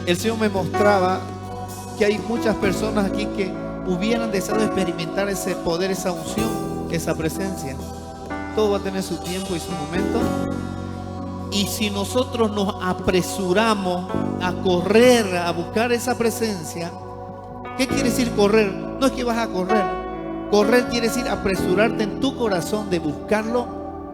el Señor me mostraba que hay muchas personas aquí que hubieran deseado experimentar ese poder, esa unción, esa presencia. Todo va a tener su tiempo y su momento. Y si nosotros nos apresuramos a correr, a buscar esa presencia, ¿qué quiere decir correr? No es que vas a correr. Correr quiere decir apresurarte en tu corazón de buscarlo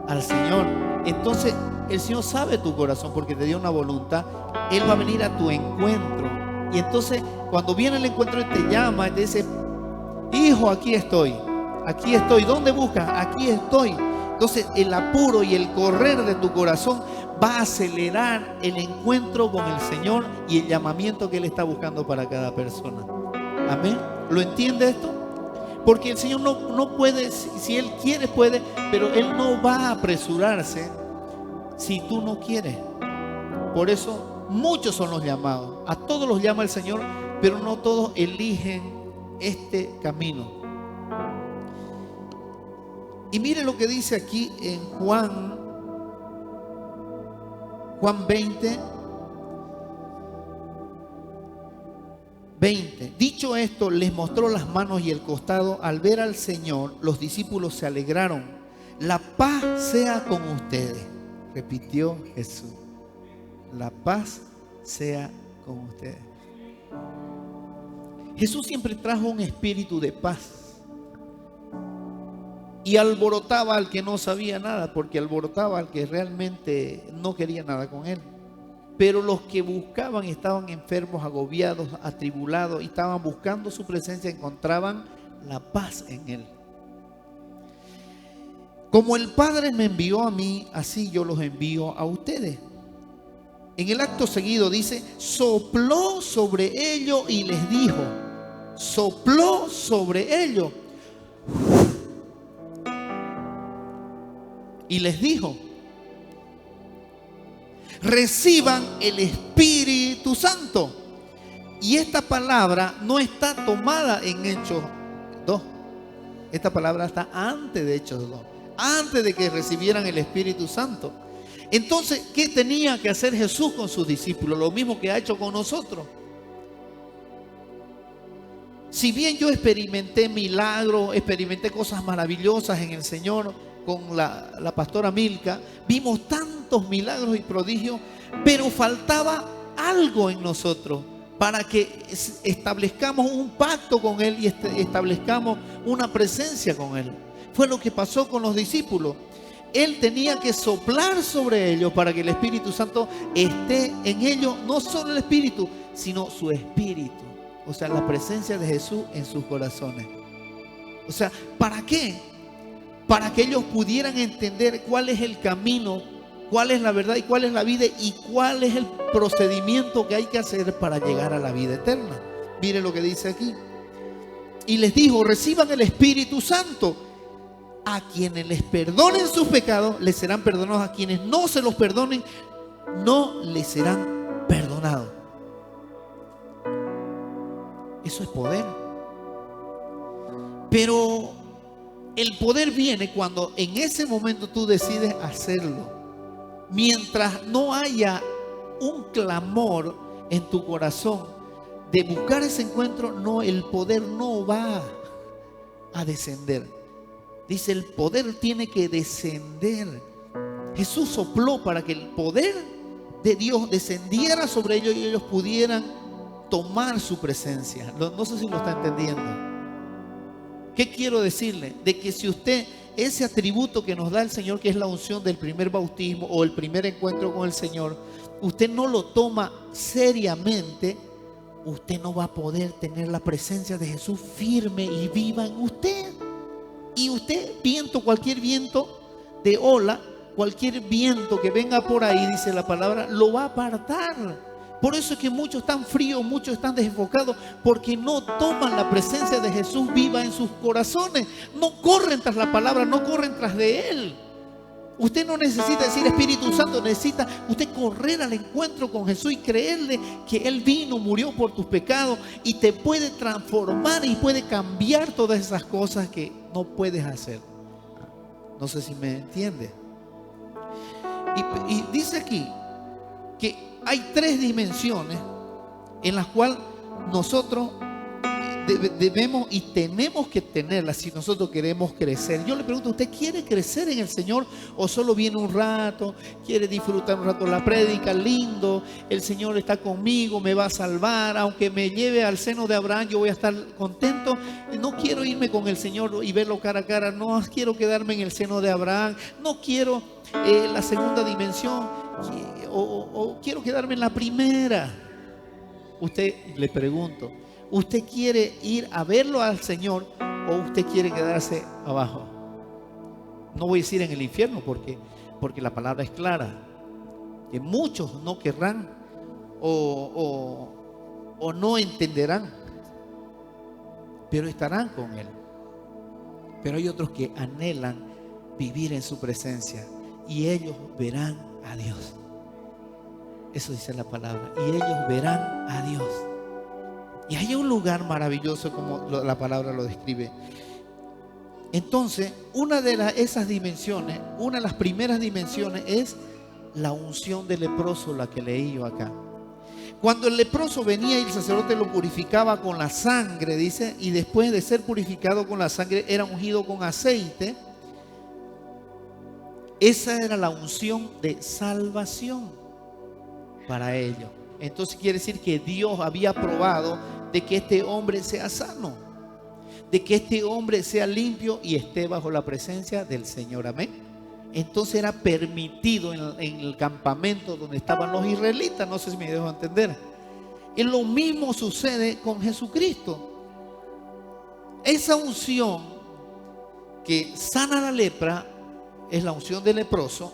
al Señor. Entonces el Señor sabe tu corazón porque te dio una voluntad. Él va a venir a tu encuentro. Y entonces cuando viene el encuentro y te llama y te dice: hijo, aquí estoy. Aquí estoy. ¿Dónde buscas? Aquí estoy. Entonces el apuro y el correr de tu corazón va a acelerar el encuentro con el Señor y el llamamiento que Él está buscando para cada persona. Amén. ¿Lo entiende esto? Porque el Señor no puede, si Él quiere puede, pero Él no va a apresurarse si tú no quieres. Por eso muchos son los llamados. A todos los llama el Señor, pero no todos eligen este camino. Y mire lo que dice aquí en Juan 20. Dicho esto, les mostró las manos y el costado. Al ver al Señor, los discípulos se alegraron. La paz sea con ustedes, repitió Jesús. La paz sea con ustedes. Jesús siempre trajo un espíritu de paz. Y alborotaba al que no sabía nada, porque alborotaba al que realmente no quería nada con Él. Pero los que buscaban y estaban enfermos, agobiados, atribulados y estaban buscando su presencia, encontraban la paz en Él. Como el Padre me envió a mí, así yo los envío a ustedes. En el acto seguido dice: sopló sobre ellos y les dijo. Sopló sobre ellos y les dijo: reciban el Espíritu Santo. Y esta palabra no está tomada en Hechos 2. Esta palabra está antes de Hechos 2, antes de que recibieran el Espíritu Santo. Entonces, ¿qué tenía que hacer Jesús con sus discípulos? Lo mismo que ha hecho con nosotros. Si bien yo experimenté milagros, experimenté cosas maravillosas en el Señor con la pastora Milka, vimos tantos milagros y prodigios, pero faltaba algo en nosotros para que establezcamos un pacto con Él y establezcamos una presencia con Él. Fue lo que pasó con los discípulos. Él tenía que soplar sobre ellos para que el Espíritu Santo esté en ellos, no solo el Espíritu, sino su Espíritu. O sea, la presencia de Jesús en sus corazones. O sea, ¿para qué? Para que ellos pudieran entender cuál es el camino, cuál es la verdad y cuál es la vida y cuál es el procedimiento que hay que hacer para llegar a la vida eterna. Mire lo que dice aquí. Y les dijo: reciban el Espíritu Santo. A quienes les perdonen sus pecados, les serán perdonados. A quienes no se los perdonen, no les serán perdonados. Eso es poder. Pero el poder viene cuando en ese momento tú decides hacerlo. Mientras no haya un clamor en tu corazón de buscar ese encuentro, no, el poder no va a descender. Dice, el poder tiene que descender. Jesús sopló para que el poder de Dios descendiera sobre ellos y ellos pudieran tomar su presencia. No sé si lo está entendiendo. ¿Qué quiero decirle? De que si usted, ese atributo que nos da el Señor, que es la unción del primer bautismo o el primer encuentro con el Señor, usted no lo toma seriamente, usted no va a poder tener la presencia de Jesús firme y viva en usted. Y usted, cualquier viento de ola, cualquier viento que venga por ahí, dice la palabra, lo va a apartar. Por eso es que muchos están fríos, muchos están desenfocados, porque no toman la presencia de Jesús viva en sus corazones. No corren tras la palabra, no corren tras de Él. Usted no necesita decir Espíritu Santo, necesita usted correr al encuentro con Jesús y creerle que Él vino, murió por tus pecados y te puede transformar y puede cambiar todas esas cosas que no puedes hacer. No sé si me entiende. Y dice aquí que hay tres dimensiones en las cuales nosotros debemos y tenemos que tenerlas si nosotros queremos crecer. Yo le pregunto, ¿usted quiere crecer en el Señor o solo viene un rato, quiere disfrutar un rato la prédica, lindo, el Señor está conmigo, me va a salvar, aunque me lleve al seno de Abraham yo voy a estar contento? No quiero irme con el Señor y verlo cara a cara, no quiero quedarme en el seno de Abraham, no quiero la segunda dimensión, o quiero quedarme en la primera. Usted, le pregunto, ¿usted quiere ir a verlo al Señor o usted quiere quedarse abajo? No voy a decir en el infierno porque la palabra es clara, que muchos no querrán o no entenderán, pero estarán con Él. Pero hay otros que anhelan vivir en su presencia y ellos verán a Dios. Eso dice la palabra, y ellos verán a Dios. Y hay un lugar maravilloso como la palabra lo describe. Entonces, una de esas dimensiones, una de las primeras dimensiones es la unción del leproso, la que leí yo acá. Cuando el leproso venía y el sacerdote lo purificaba con la sangre, dice, y después de ser purificado con la sangre era ungido con aceite. Esa era la unción de salvación para ellos. Entonces quiere decir que Dios había probado de que este hombre sea sano, de que este hombre sea limpio y esté bajo la presencia del Señor. Amén. Entonces era permitido en el campamento donde estaban los israelitas. No sé si me dejo entender. Y lo mismo sucede con Jesucristo. Esa unción que sana la lepra es la unción del leproso.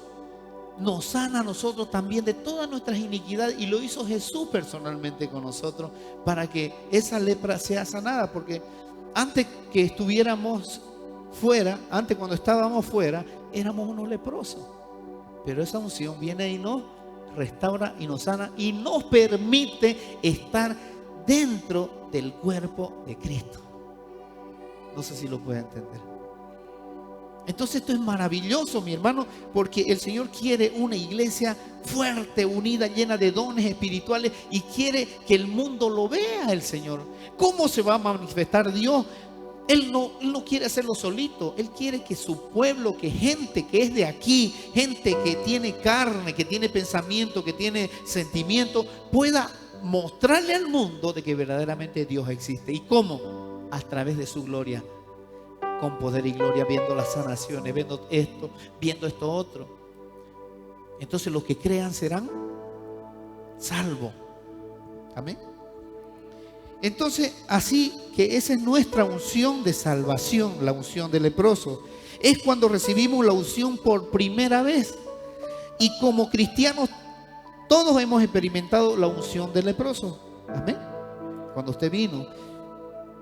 Nos sana a nosotros también de todas nuestras iniquidades, y lo hizo Jesús personalmente con nosotros para que esa lepra sea sanada. Porque antes que estuviéramos fuera, antes cuando estábamos fuera, éramos unos leprosos, pero esa unción viene y nos restaura y nos sana y nos permite estar dentro del cuerpo de Cristo. No sé si lo puede entender. Entonces esto es maravilloso, mi hermano, porque el Señor quiere una iglesia fuerte, unida, llena de dones espirituales, y quiere que el mundo lo vea el Señor. ¿Cómo se va a manifestar Dios? Él no quiere hacerlo solito. Él quiere que su pueblo, que gente que es de aquí, gente que tiene carne, que tiene pensamiento, que tiene sentimiento, pueda mostrarle al mundo de que verdaderamente Dios existe. ¿Y cómo? A través de su gloria, con poder y gloria, viendo las sanaciones, viendo esto otro. Entonces los que crean serán salvos. Amén. Entonces, así que esa es nuestra unción de salvación, la unción del leproso. Es cuando recibimos la unción por primera vez. Y como cristianos, todos hemos experimentado la unción del leproso. Amén. Cuando usted vino,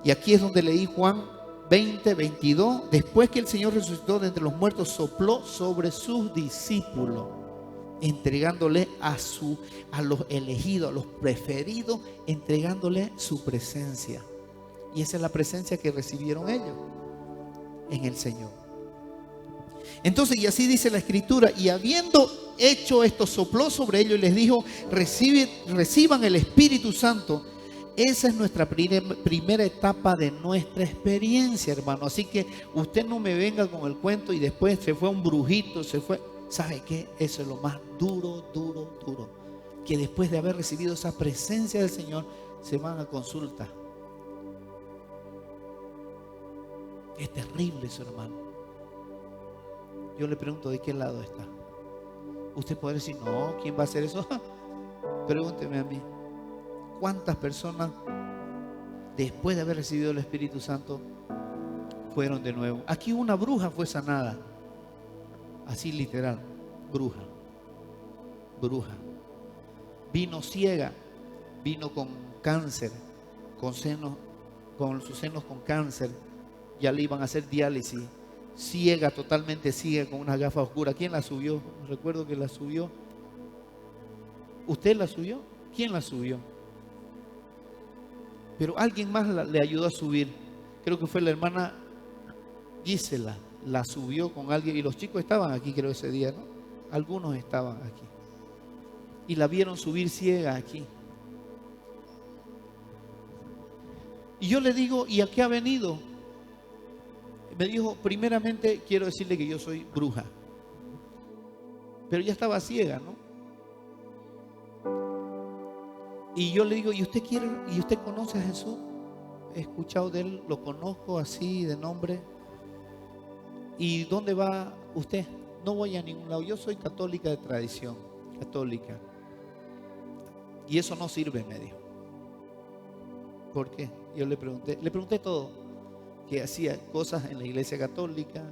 y aquí es donde leí Juan 20, 22. Después que el Señor resucitó de entre los muertos, sopló sobre sus discípulos, entregándole a los elegidos, a los preferidos, entregándole su presencia. Y esa es la presencia que recibieron ellos en el Señor. Entonces, y así dice la Escritura, y habiendo hecho esto, sopló sobre ellos y les dijo: reciban el Espíritu Santo. Esa es nuestra primera etapa de nuestra experiencia, hermano. Así que usted no me venga con el cuento y después se fue un brujito, se fue. ¿Sabe qué? Eso es lo más duro. Que después de haber recibido esa presencia del Señor, se van a consulta. Es terrible eso, hermano. Yo le pregunto, ¿de qué lado está? Usted puede decir, no, ¿quién va a hacer eso? Pregúnteme a mí. ¿Cuántas personas después de haber recibido el Espíritu Santo fueron de nuevo? Aquí una bruja fue sanada. Así literal, bruja. Vino ciega, vino con cáncer, con sus senos con cáncer. Ya le iban a hacer diálisis. Ciega, totalmente ciega, con una gafa oscura. ¿Quién la subió? Recuerdo que la subió. ¿Usted la subió? ¿Quién la subió? Pero alguien más le ayudó a subir. Creo que fue la hermana Gisela. La subió con alguien. Y los chicos estaban aquí, creo, ese día, ¿no? Algunos estaban aquí. Y la vieron subir ciega aquí. Y yo le digo, ¿y a qué ha venido? Me dijo, primeramente quiero decirle que yo soy bruja. Pero ya estaba ciega, ¿no? Y yo le digo, ¿y usted conoce a Jesús? He escuchado de él, lo conozco así de nombre. ¿Y dónde va usted? No voy a ningún lado, yo soy católica de tradición, católica. Y eso no sirve, me dijo. ¿Por qué? Yo le pregunté todo, que hacía cosas en la iglesia católica,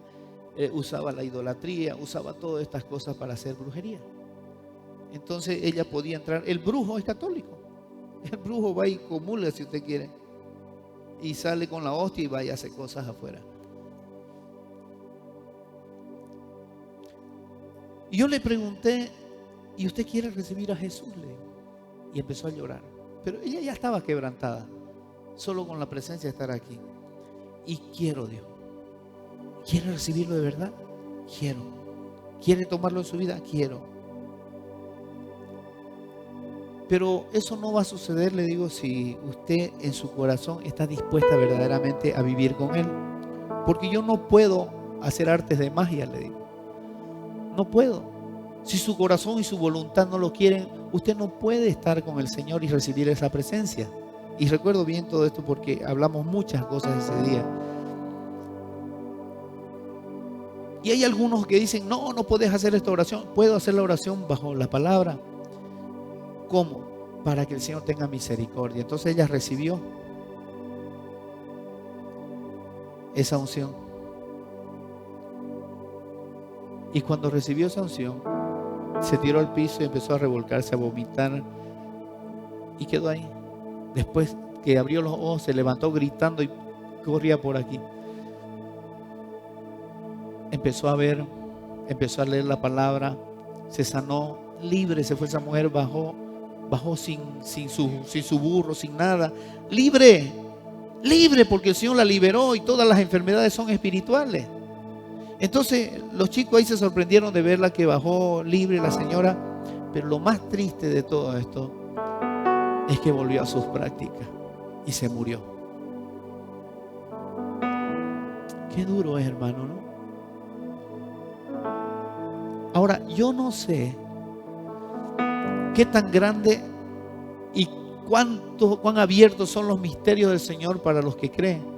usaba la idolatría, usaba todas estas cosas para hacer brujería. Entonces ella podía entrar, el brujo es católico, el brujo va y comulga si usted quiere, y sale con la hostia y va y hace cosas afuera. Y yo le pregunté, ¿y usted quiere recibir a Jesús? Le digo. Y empezó a llorar. Pero ella ya estaba quebrantada, solo con la presencia de estar aquí. Y quiero, Dios. ¿Quiere recibirlo de verdad? Quiero. ¿Quiere tomarlo en su vida? Quiero. Pero eso no va a suceder, le digo, si usted en su corazón está dispuesta verdaderamente a vivir con Él. Porque yo no puedo hacer artes de magia, le digo. No puedo. Si su corazón y su voluntad no lo quieren, usted no puede estar con el Señor y recibir esa presencia. Y recuerdo bien todo esto porque hablamos muchas cosas ese día. Y hay algunos que dicen, no puedes hacer esta oración. Puedo hacer la oración bajo la palabra. ¿Cómo? Para que el Señor tenga misericordia. Entonces ella recibió esa unción. Y cuando recibió esa unción, se tiró al piso y empezó a revolcarse, a vomitar. Y quedó ahí. Después que abrió los ojos, se levantó gritando y corría por aquí. Empezó a ver, empezó a leer la palabra, se sanó, libre se fue esa mujer, bajó sin su burro, sin nada. Libre porque el Señor la liberó y todas las enfermedades son espirituales. Entonces los chicos ahí se sorprendieron de verla que bajó libre la señora, pero lo más triste de todo esto es que volvió a sus prácticas y se murió. Qué duro es, hermano, ¿no? Ahora, yo no sé qué tan grande y cuán abiertos son los misterios del Señor para los que creen.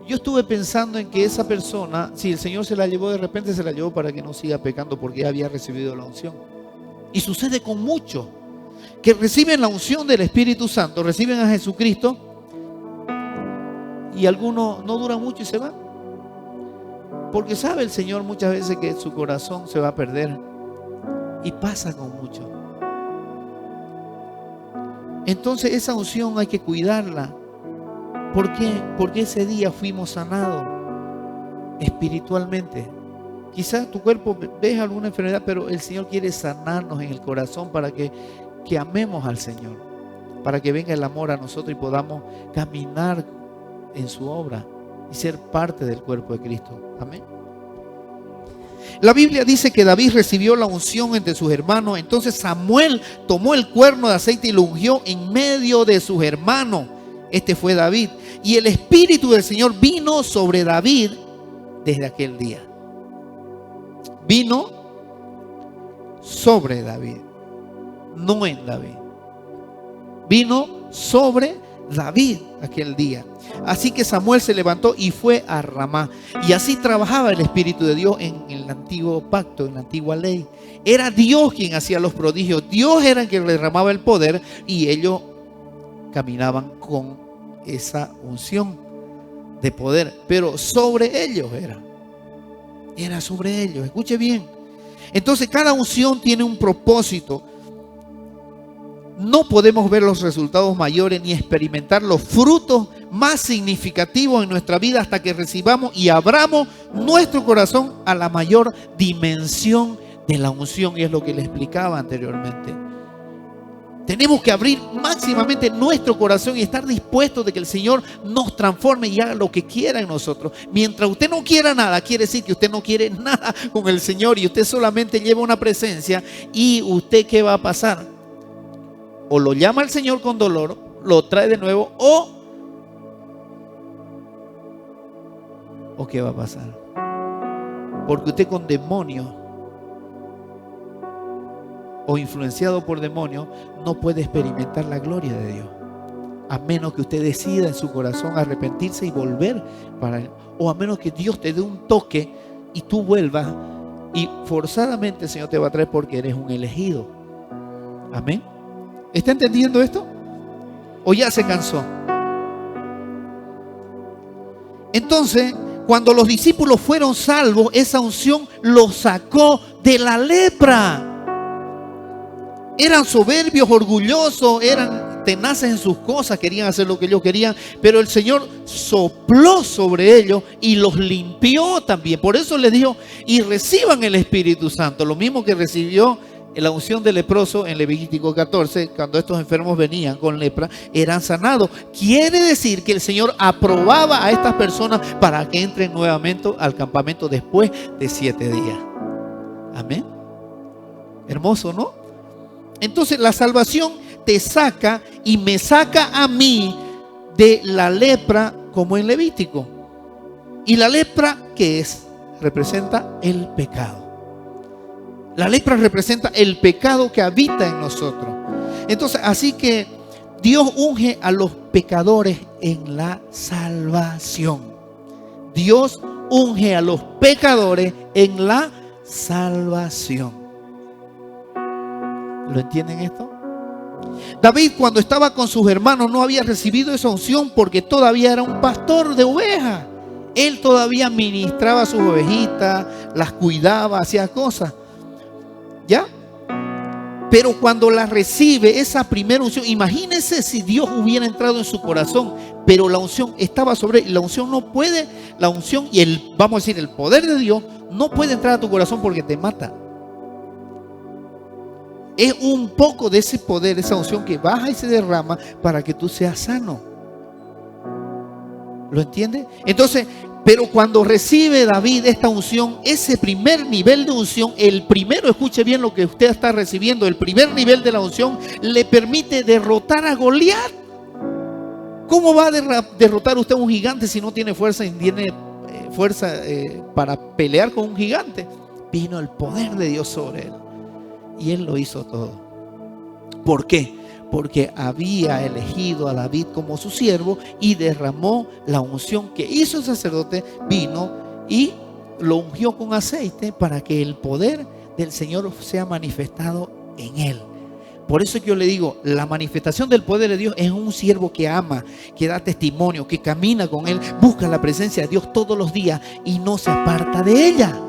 Yo estuve pensando en que esa persona, si el Señor se la llevó, de repente se la llevó para que no siga pecando porque ya había recibido la unción. Y sucede con muchos que reciben la unción del Espíritu Santo, reciben a Jesucristo y algunos no duran mucho y se van. Porque sabe el Señor muchas veces que su corazón se va a perder. Y pasa con muchos. Entonces esa unción hay que cuidarla. ¿Por qué? Porque ese día fuimos sanados espiritualmente. Quizás tu cuerpo ves alguna enfermedad, pero el Señor quiere sanarnos en el corazón para que amemos al Señor, para que venga el amor a nosotros y podamos caminar en su obra y ser parte del cuerpo de Cristo. Amén. La Biblia dice que David recibió la unción entre sus hermanos. Entonces Samuel tomó el cuerno de aceite y lo ungió en medio de sus hermanos. Este fue David. Y el Espíritu del Señor vino sobre David desde aquel día. Vino sobre David, no en David. Vino sobre David aquel día. Así que Samuel se levantó y fue a Ramá. Y así trabajaba el Espíritu de Dios en el antiguo pacto, en la antigua ley. Era Dios quien hacía los prodigios. Dios era el que derramaba el poder y ellos caminaban con esa unción de poder. Pero sobre ellos era sobre ellos. Escuche bien. Entonces cada unción tiene un propósito. No podemos ver los resultados mayores ni experimentar los frutos más significativos en nuestra vida hasta que recibamos y abramos nuestro corazón a la mayor dimensión de la unción. Y es lo que le explicaba anteriormente. Tenemos que abrir máximamente nuestro corazón y estar dispuestos de que el Señor nos transforme y haga lo que quiera en nosotros. Mientras usted no quiera nada, quiere decir que usted no quiere nada con el Señor y usted solamente lleva una presencia. ¿Y usted qué va a pasar? O lo llama al Señor con dolor, lo trae de nuevo, o ¿O qué va a pasar? Porque usted con demonios o influenciado por demonios no puede experimentar la gloria de Dios, a menos que usted decida en su corazón arrepentirse y volver para Él, o a menos que Dios te dé un toque y tú vuelvas, y forzadamente el Señor te va a traer porque eres un elegido. Amén. ¿Está entendiendo esto? ¿O ya se cansó? Entonces, cuando los discípulos fueron salvos, esa unción los sacó de la lepra. Eran soberbios, orgullosos, eran tenaces en sus cosas, querían hacer lo que ellos querían, pero el Señor sopló sobre ellos y los limpió también. Por eso les dijo, y reciban el Espíritu Santo, lo mismo que recibió la unción del leproso en Levítico 14, cuando estos enfermos venían con lepra, eran sanados. Quiere decir que el Señor aprobaba a estas personas para que entren nuevamente al campamento después de 7 días. Amén. Hermoso, ¿no? Entonces la salvación te saca y me saca a mí de la lepra, como en Levítico. ¿Y la lepra qué es? Representa el pecado. La lepra representa el pecado que habita en nosotros. Entonces, así que Dios unge a los pecadores en la salvación. Dios unge a los pecadores en la salvación. ¿Lo entienden esto? David, cuando estaba con sus hermanos, no había recibido esa unción porque todavía era un pastor de ovejas. Él todavía ministraba a sus ovejitas, las cuidaba, hacía cosas. ¿Ya? Pero cuando la recibe, esa primera unción, imagínense si Dios hubiera entrado en su corazón, pero la unción estaba sobre él. La unción no puede, la unción y vamos a decir, el poder de Dios no puede entrar a tu corazón porque te mata. Es un poco de ese poder, esa unción que baja y se derrama para que tú seas sano. ¿Lo entiende? Entonces, pero cuando recibe David esta unción, ese primer nivel de unción, el primero, escuche bien lo que usted está recibiendo, el primer nivel de la unción le permite derrotar a Goliat. ¿Cómo va a derrotar usted a un gigante si no tiene fuerza y tiene fuerza para pelear con un gigante? Vino el poder de Dios sobre él. Y él lo hizo todo. ¿Por qué? Porque había elegido a David como su siervo y derramó la unción que hizo el sacerdote, vino y lo ungió con aceite para que el poder del Señor sea manifestado en él. Por eso yo le digo, la manifestación del poder de Dios es un siervo que ama, que da testimonio, que camina con él, busca la presencia de Dios todos los días y no se aparta de ella.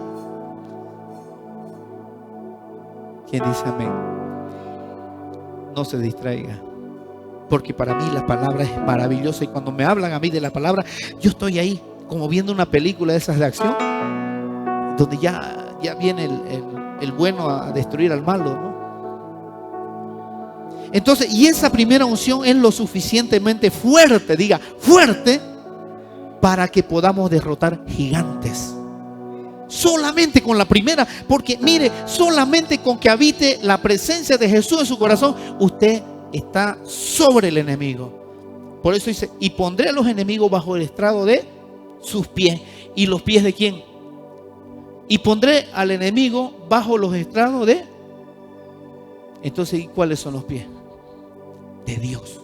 ¿Quién dice amén? No se distraiga, porque para mí la palabra es maravillosa y cuando me hablan a mí de la palabra, yo estoy ahí como viendo una película de esas de acción, donde ya viene el bueno a destruir al malo, ¿no? Entonces, y esa primera unción es lo suficientemente fuerte, diga fuerte, para que podamos derrotar gigantes. Solamente con la primera, porque mire, solamente con que habite la presencia de Jesús en su corazón, usted está sobre el enemigo. Por eso dice, y pondré a los enemigos bajo el estrado de sus pies. ¿Y los pies de quién? Y pondré al enemigo bajo los estrados de... Entonces, ¿y cuáles son los pies? De Dios.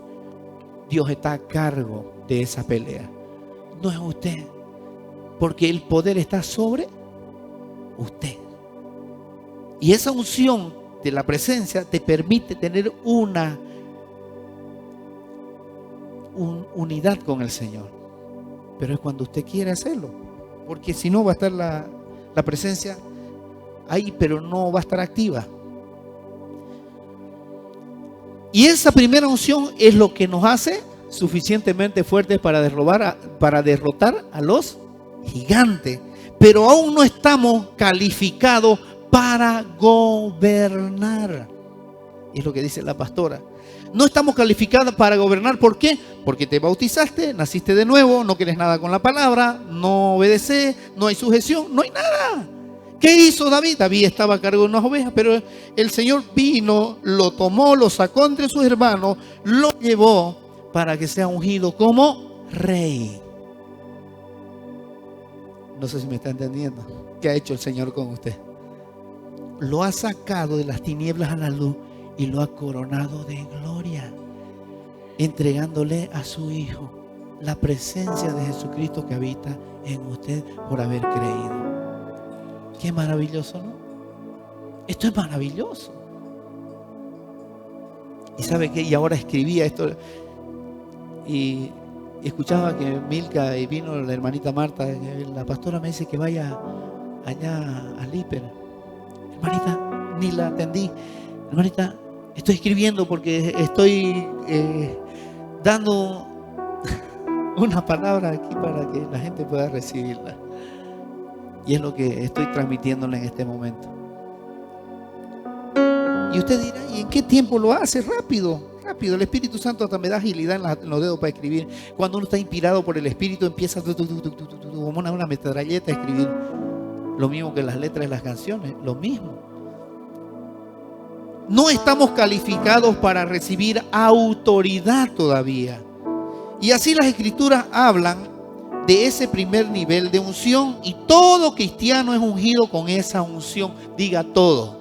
Dios está a cargo de esa pelea. No es usted, porque el poder está sobre usted. Y esa unción de la presencia te permite tener una unidad con el Señor. Pero es cuando usted quiere hacerlo, porque si no va a estar la presencia ahí, pero no va a estar activa. Y esa primera unción es lo que nos hace suficientemente fuertes para derrotar a los gigantes. Pero aún no estamos calificados para gobernar. Es lo que dice la pastora. No estamos calificados para gobernar. ¿Por qué? Porque te bautizaste, naciste de nuevo, no quieres nada con la palabra, no obedeces, no hay sujeción, no hay nada. ¿Qué hizo David? David estaba a cargo de unas ovejas, pero el Señor vino, lo tomó, lo sacó entre sus hermanos, lo llevó para que sea ungido como rey. No sé si me está entendiendo. ¿Qué ha hecho el Señor con usted? Lo ha sacado de las tinieblas a la luz y lo ha coronado de gloria, entregándole a su Hijo la presencia de Jesucristo que habita en usted por haber creído. Qué maravilloso, ¿no? Esto es maravilloso. Y sabe que, y ahora escribía esto y escuchaba que Milka y vino la hermanita Marta, la pastora me dice que vaya allá al hiper. Hermanita, ni la atendí. Hermanita, estoy escribiendo porque estoy dando una palabra aquí para que la gente pueda recibirla. Y es lo que estoy transmitiéndole en este momento. Y usted dirá, ¿y en qué tiempo lo hace? Rápido. El Espíritu Santo hasta me da agilidad en los dedos para escribir. Cuando uno está inspirado por el Espíritu, empieza como una metralleta a escribir. Lo mismo que las letras de las canciones, lo mismo. No estamos calificados para recibir autoridad todavía. Y así las Escrituras hablan de ese primer nivel de unción. Y todo cristiano es ungido con esa unción. Diga todo.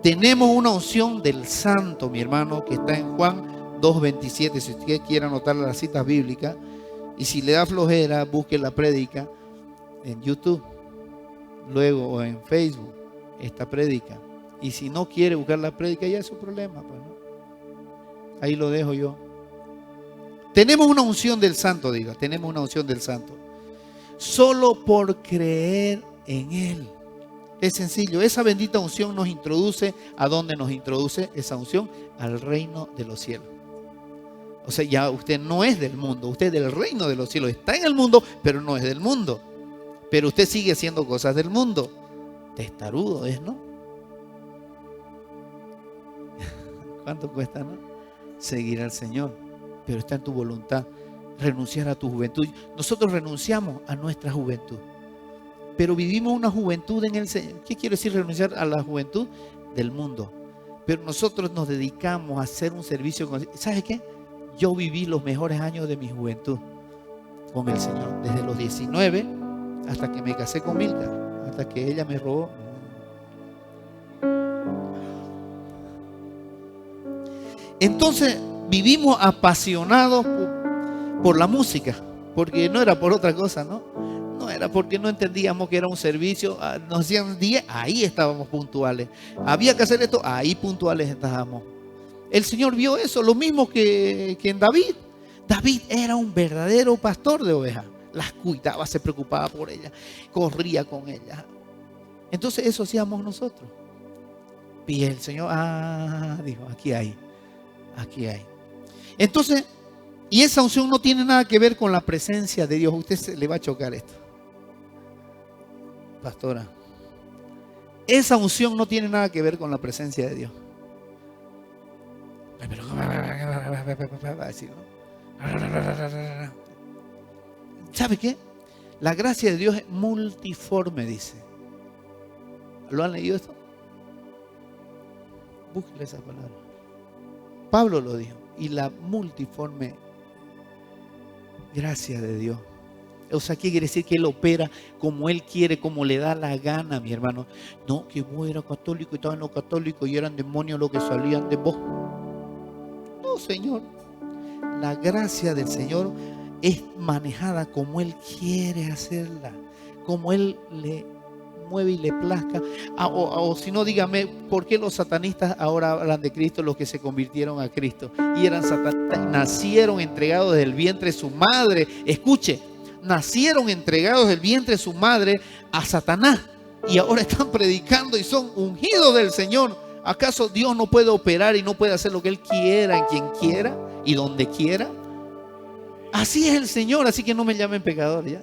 Tenemos una unción del Santo, mi hermano, que está en Juan 2:27. Si usted quiere anotar las citas bíblicas, y si le da flojera, busque la prédica en YouTube, luego o en Facebook, esta prédica. Y si no quiere buscar la prédica, ya es su problema, pues, ¿no? Ahí lo dejo yo. Tenemos una unción del Santo, diga, tenemos una unción del Santo. Solo por creer en Él. Es sencillo, esa bendita unción nos introduce, ¿a dónde nos introduce esa unción? Al reino de los cielos. O sea, ya usted no es del mundo, usted es del reino de los cielos. Está en el mundo, pero no es del mundo. Pero usted sigue haciendo cosas del mundo. Testarudo es, ¿no? ¿Cuánto cuesta, no? Seguir al Señor. Pero está en tu voluntad. Renunciar a tu juventud. Nosotros renunciamos a nuestra juventud. Pero vivimos una juventud en el Señor. ¿Qué quiere decir renunciar a la juventud? Del mundo. Pero nosotros nos dedicamos a hacer un servicio. ¿Sabes qué? Yo viví los mejores años de mi juventud con el Señor. Desde los 19 hasta que me casé con Milka. Hasta que ella me robó. Entonces vivimos apasionados por la música. Porque no era por otra cosa, ¿no? No era porque no entendíamos que era un servicio. Nos decían 10, ahí estábamos puntuales. Había que hacer esto, ahí puntuales estábamos. El Señor vio eso, lo mismo que en David. David era un verdadero pastor de ovejas. Las cuidaba, se preocupaba por ellas, corría con ellas. Entonces eso hacíamos nosotros. Y el Señor, dijo, aquí hay. Entonces, y esa unción no tiene nada que ver con la presencia de Dios. A usted se le va a chocar esto, pastora. Esa unción no tiene nada que ver con la presencia de Dios. ¿Sabe qué? La gracia de Dios es multiforme, dice. ¿Lo han leído esto? Búsquele esa palabra. Pablo lo dijo. Y la multiforme gracia de Dios. O sea, ¿qué quiere decir? Que Él opera como Él quiere, como le da la gana, mi hermano. No, que vos eras católico y estaba en lo católico y eran demonios los que salían de vos. No, Señor. La gracia del Señor es manejada como Él quiere hacerla, como Él le mueve y le plazca. O si no, dígame, ¿por qué los satanistas ahora hablan de Cristo, los que se convirtieron a Cristo? Y eran satanistas, nacieron entregados del vientre de su madre. Escuche, nacieron entregados del vientre de su madre a Satanás. Y ahora están predicando y son ungidos del Señor. ¿Acaso Dios no puede operar y no puede hacer lo que Él quiera, en quien quiera y donde quiera? Así es el Señor, así que no me llamen pecador ya.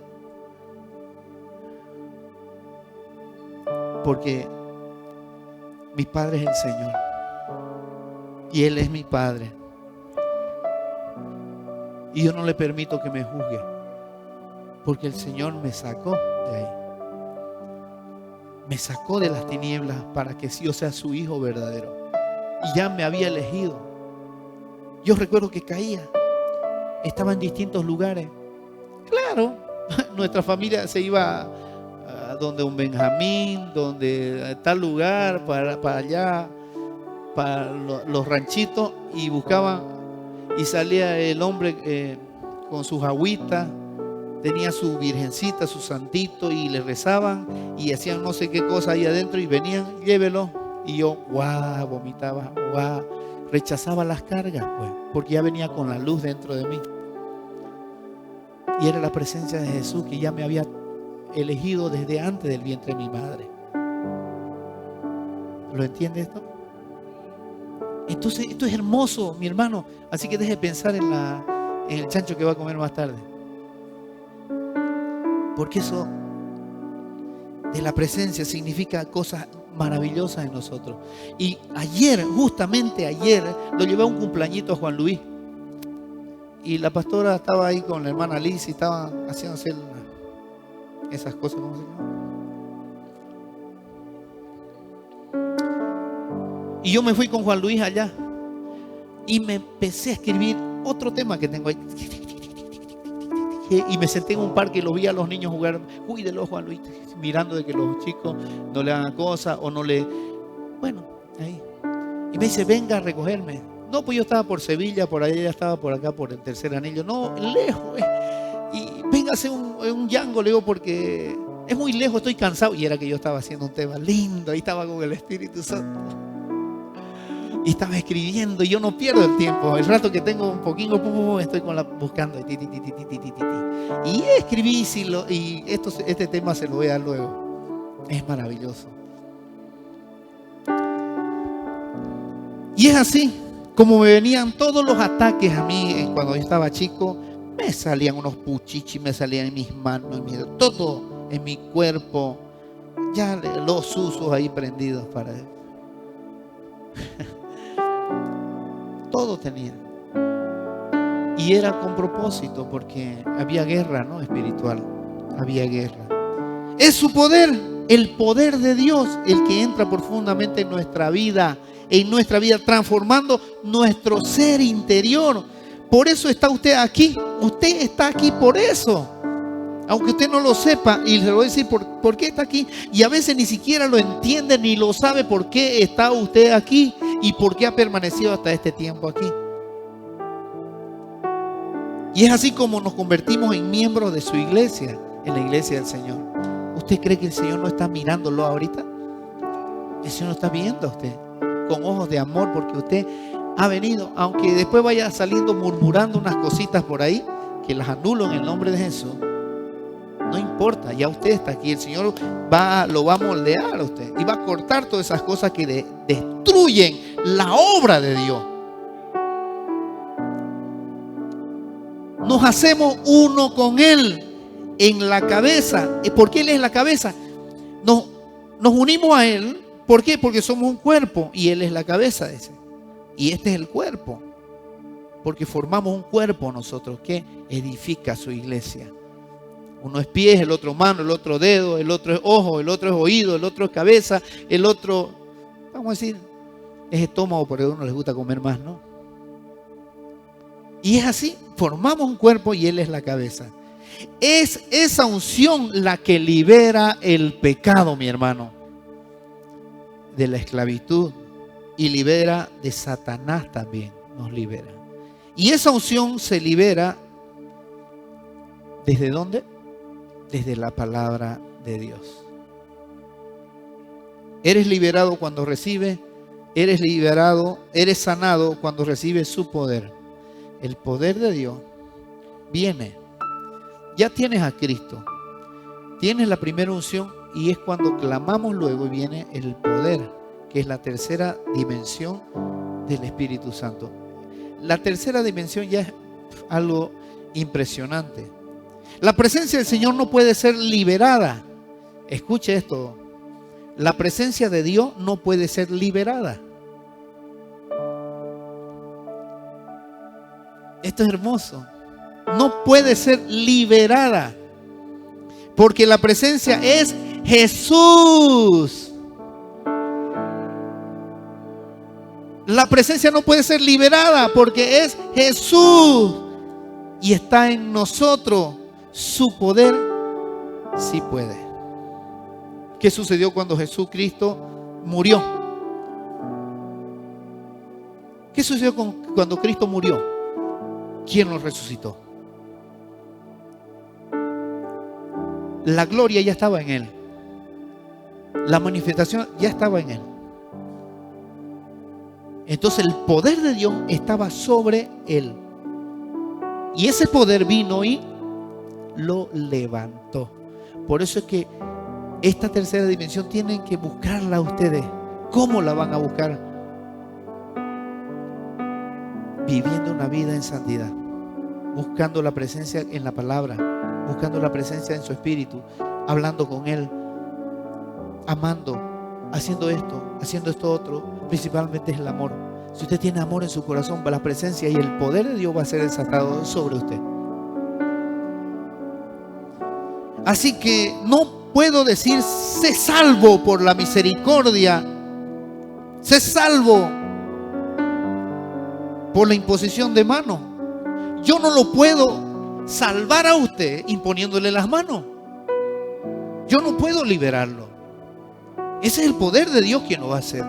Porque mi Padre es el Señor y Él es mi Padre, y yo no le permito que me juzgue, porque el Señor me sacó de ahí, me sacó de las tinieblas para que yo sea su hijo verdadero, y ya me había elegido. Yo recuerdo que caía, estaba en distintos lugares, claro, Nuestra familia se iba a donde un Benjamín, donde a tal lugar, para allá, para los ranchitos, y buscaban, y salía el hombre con sus agüitas, tenía su virgencita, su santito, y le rezaban y hacían no sé qué cosa ahí adentro, y venían, llévelo, y yo, guau, vomitaba, guau, rechazaba las cargas, pues, porque ya venía con la luz dentro de mí, y era la presencia de Jesús que ya me había elegido desde antes del vientre de mi madre. ¿Lo entiende esto? Entonces esto es hermoso, mi hermano. Así que deje de pensar en el chancho que va a comer más tarde, porque eso de la presencia significa cosas maravillosas en nosotros. Y ayer, justamente ayer, lo llevé a un cumpleañito a Juan Luis, y la pastora estaba ahí con la hermana Liz, y estaban haciéndose esas cosas, ¿cómo se llama? Y yo me fui con Juan Luis allá y me empecé a escribir otro tema que tengo ahí. Y me senté en un parque y lo vi a los niños jugar. Cuídelo, Juan Luis, mirando de que los chicos no le hagan cosas o no le... Bueno, ahí. Y me dice, venga a recogerme. No, pues yo estaba por Sevilla, por allá, ya estaba por acá, por el Tercer Anillo. No, lejos. Y véngase un Yango, le digo, porque es muy lejos, estoy cansado. Y era que yo estaba haciendo un tema lindo, ahí estaba con el Espíritu Santo. Y estaba escribiendo, y yo no pierdo el tiempo. El rato que tengo un poquito, estoy buscando. Y escribí, y este tema se lo voy a dar luego. Es maravilloso. Y es así, como me venían todos los ataques a mí cuando yo estaba chico. Me salían unos puchichis, me salían en mis manos, todo en mi cuerpo. Ya los usos ahí prendidos para él. Todo tenía. Y era con propósito, porque había guerra, ¿no? Espiritual. Había guerra. Es su poder, el poder de Dios, el que entra profundamente en nuestra vida, transformando nuestro ser interior. Por eso está usted aquí. Usted está aquí por eso. Aunque usted no lo sepa, y le voy a decir por qué está aquí. Y a veces ni siquiera lo entiende ni lo sabe por qué está usted aquí y por qué ha permanecido hasta este tiempo aquí. Y es así como nos convertimos en miembros de su iglesia, en la iglesia del Señor. ¿Usted cree que el Señor no está mirándolo ahorita? El Señor lo está viendo a usted con ojos de amor, porque usted ha venido, aunque después vaya saliendo murmurando unas cositas por ahí, que las anulo en el nombre de Jesús. No importa, ya usted está aquí. El Señor lo va a moldear a usted y va a cortar todas esas cosas que destruyen la obra de Dios. Nos hacemos uno con Él en la cabeza. ¿Por qué Él es la cabeza? Nos unimos a Él. ¿Por qué? Porque somos un cuerpo y Él es la cabeza de ese. Y este es el cuerpo. Porque formamos un cuerpo nosotros que edifica su iglesia. Uno es pies, el otro mano, el otro dedo, el otro es ojo, el otro es oído, el otro es cabeza, el otro, vamos a decir, es estómago, porque a uno les gusta comer más, ¿no? Y es así, formamos un cuerpo y Él es la cabeza. Es esa unción la que libera el pecado, mi hermano, de la esclavitud, y libera de Satanás también, nos libera. Y esa unción se libera, ¿desde dónde? Desde la palabra de Dios. Eres liberado cuando recibes, eres sanado cuando recibes su poder. El poder de Dios viene. Ya tienes a Cristo, tienes la primera unción, y es cuando clamamos luego y viene el poder, que es la tercera dimensión del Espíritu Santo. La tercera dimensión ya es algo impresionante. La presencia del Señor no puede ser liberada. Escuche esto. La presencia de Dios no puede ser liberada. Esto es hermoso. No puede ser liberada. Porque la presencia es Jesús. La presencia no puede ser liberada porque es Jesús. Y está en nosotros. su poder sí puede. ¿Qué sucedió cuando Jesucristo murió? ¿Qué sucedió cuando Cristo murió? ¿Quién lo resucitó? La gloria ya estaba en Él. La manifestación ya estaba en Él. Entonces el poder de Dios estaba sobre Él. Y ese poder vino y lo levantó. Por eso es que esta tercera dimensión tienen que buscarla ustedes. ¿Cómo la van a buscar? Viviendo una vida en santidad, buscando la presencia en la palabra, buscando la presencia en su espíritu, hablando con Él, amando, haciendo esto otro. Principalmente es el amor. Si usted tiene amor en su corazón, la presencia y el poder de Dios va a ser desatado sobre usted. Así que no puedo decir sé salvo por la misericordia, sé salvo por la imposición de manos. Yo no lo puedo salvar a usted imponiéndole las manos. Yo no puedo liberarlo. Ese es el poder de Dios quien lo va a hacer.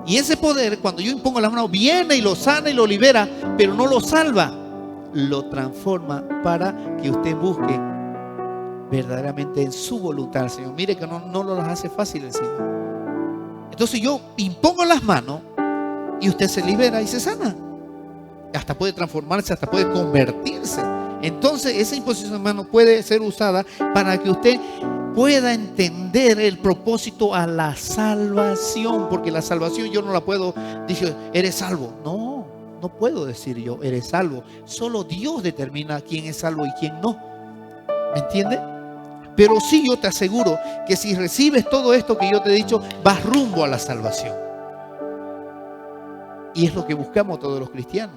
Y ese poder, cuando yo impongo las manos, viene y lo sana y lo libera, pero no lo salva, lo transforma para que usted busque verdaderamente en su voluntad, Señor. Mire que no lo hace fácil el Señor. Entonces yo impongo las manos y usted se libera y se sana. Hasta puede transformarse, hasta puede convertirse. Entonces esa imposición de manos puede ser usada para que usted pueda entender el propósito a la salvación. Porque la salvación yo no la puedo decir, eres salvo. No puedo decir yo, eres salvo. Solo Dios determina quién es salvo y quién no. ¿Me entiende? Pero sí, yo te aseguro que si recibes todo esto que yo te he dicho, vas rumbo a la salvación. Y es lo que buscamos todos los cristianos.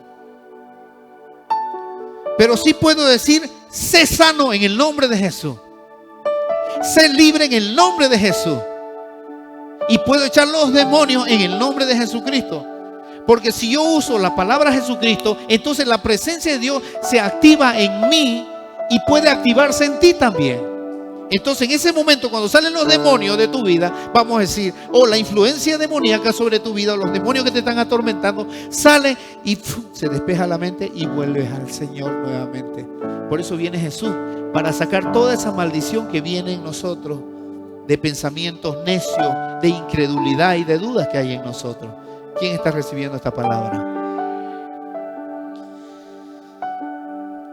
Pero sí puedo decir, sé sano en el nombre de Jesús. Sé libre en el nombre de Jesús. Y puedo echar los demonios en el nombre de Jesucristo. Porque si yo uso la palabra Jesucristo, entonces la presencia de Dios se activa en mí y puede activarse en ti también. Entonces en ese momento, cuando salen los demonios de tu vida, vamos a decir, la influencia demoníaca sobre tu vida, los demonios que te están atormentando, salen y se despeja la mente y vuelves al Señor nuevamente. Por eso viene Jesús, para sacar toda esa maldición que viene en nosotros, de pensamientos necios, de incredulidad y de dudas que hay en nosotros. ¿Quién está recibiendo esta palabra?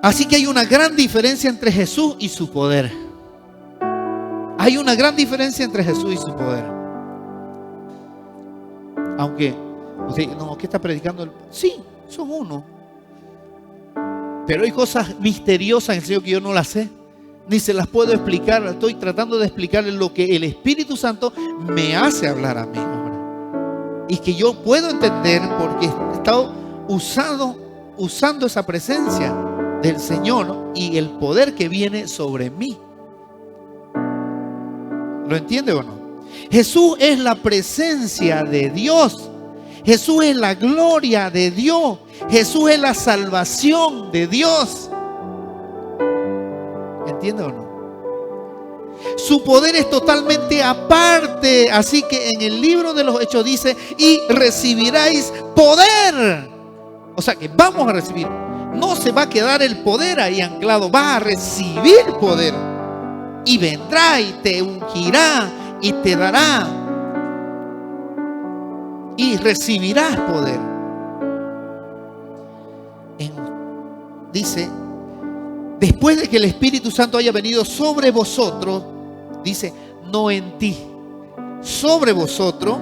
Así que hay una gran diferencia entre Jesús y su poder. Hay una gran diferencia entre Jesús y su poder. Aunque usted, ¿qué está predicando? Sí, son uno. Pero hay cosas misteriosas en el Señor que yo no las sé, ni se las puedo explicar. Estoy tratando de explicarle lo que el Espíritu Santo me hace hablar a mí ahora. Y que yo puedo entender porque he estado usando esa presencia del Señor y el poder que viene sobre mí. ¿Lo entiende o no? Jesús es la presencia de Dios. Jesús es la gloria de Dios. Jesús es la salvación de Dios. ¿Entiende o no? Su poder es totalmente aparte. Así que en el libro de los Hechos dice, y recibiráis poder. O sea que vamos a recibir. No se va a quedar el poder ahí anclado. Va a recibir poder. Y vendrá y te ungirá y te dará. Y recibirás poder. Dice, después de que el Espíritu Santo haya venido sobre vosotros, dice, no en ti, sobre vosotros,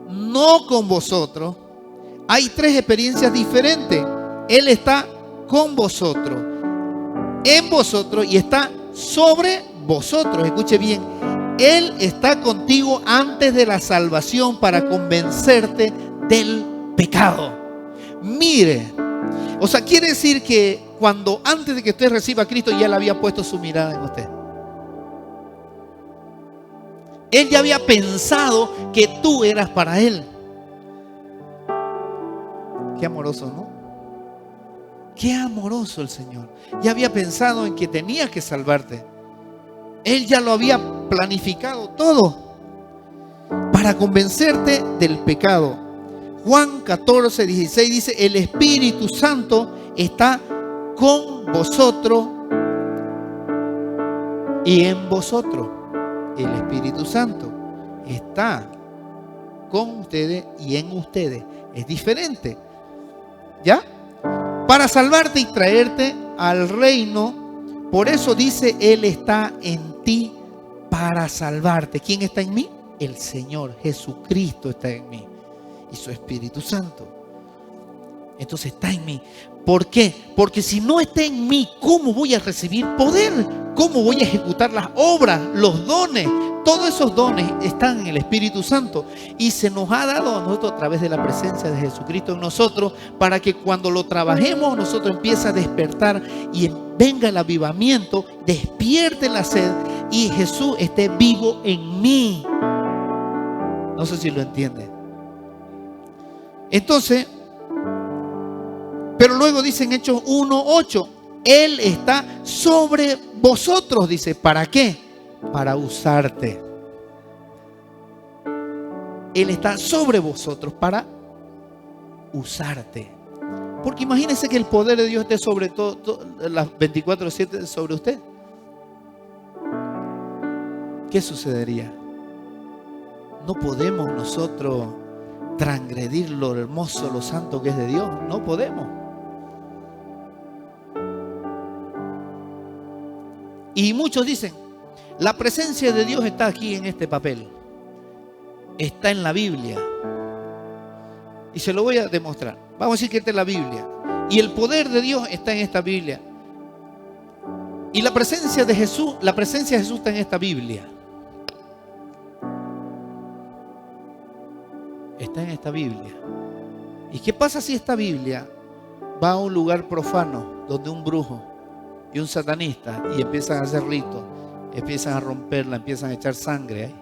no con vosotros. Hay tres experiencias diferentes. Él está con vosotros, en vosotros y está sobre vosotros. Escuche bien, Él está contigo antes de la salvación para convencerte del pecado. Mire, o sea, quiere decir que antes de que usted reciba a Cristo, ya Él había puesto su mirada en usted. Él ya había pensado que tú eras para Él. Qué amoroso, ¿no? Qué amoroso el Señor. Ya había pensado en que tenía que salvarte. Él ya lo había planificado todo para convencerte del pecado. Juan 14, 16 dice: el Espíritu Santo está con vosotros y en vosotros. El Espíritu Santo está con ustedes y en ustedes. Es diferente, ¿ya? Para salvarte y traerte al reino. Por eso dice: Él está en ti para salvarte. ¿Quién está en mí? El Señor Jesucristo está en mí y su Espíritu Santo. Entonces está en mí. ¿Por qué? Porque si no está en mí, ¿cómo voy a recibir poder? ¿Cómo voy a ejecutar las obras, los dones? Todos esos dones están en el Espíritu Santo y se nos ha dado a nosotros a través de la presencia de Jesucristo en nosotros, para que cuando lo trabajemos nosotros empiece a despertar y venga el avivamiento, despierte la sed y Jesús esté vivo en mí. No sé si lo entiende. Entonces, pero luego dice en Hechos 1:8, Él está sobre vosotros, dice. ¿Para qué? Para usarte. Él está sobre vosotros para usarte. Porque imagínense que el poder de Dios esté sobre todo, las 24/7 sobre usted. ¿Qué sucedería? No podemos nosotros transgredir lo hermoso, lo santo que es de Dios. No podemos. Y muchos dicen: la presencia de Dios está aquí en este papel. Está en la Biblia. Y se lo voy a demostrar. Vamos a decir que esta es la Biblia. Y el poder de Dios está en esta Biblia. Y la presencia de Jesús está en esta Biblia. Está en esta Biblia. ¿Y qué pasa si esta Biblia va a un lugar profano donde un brujo y un satanista y empiezan a hacer ritos, empiezan a romperla, empiezan a echar sangre ahí?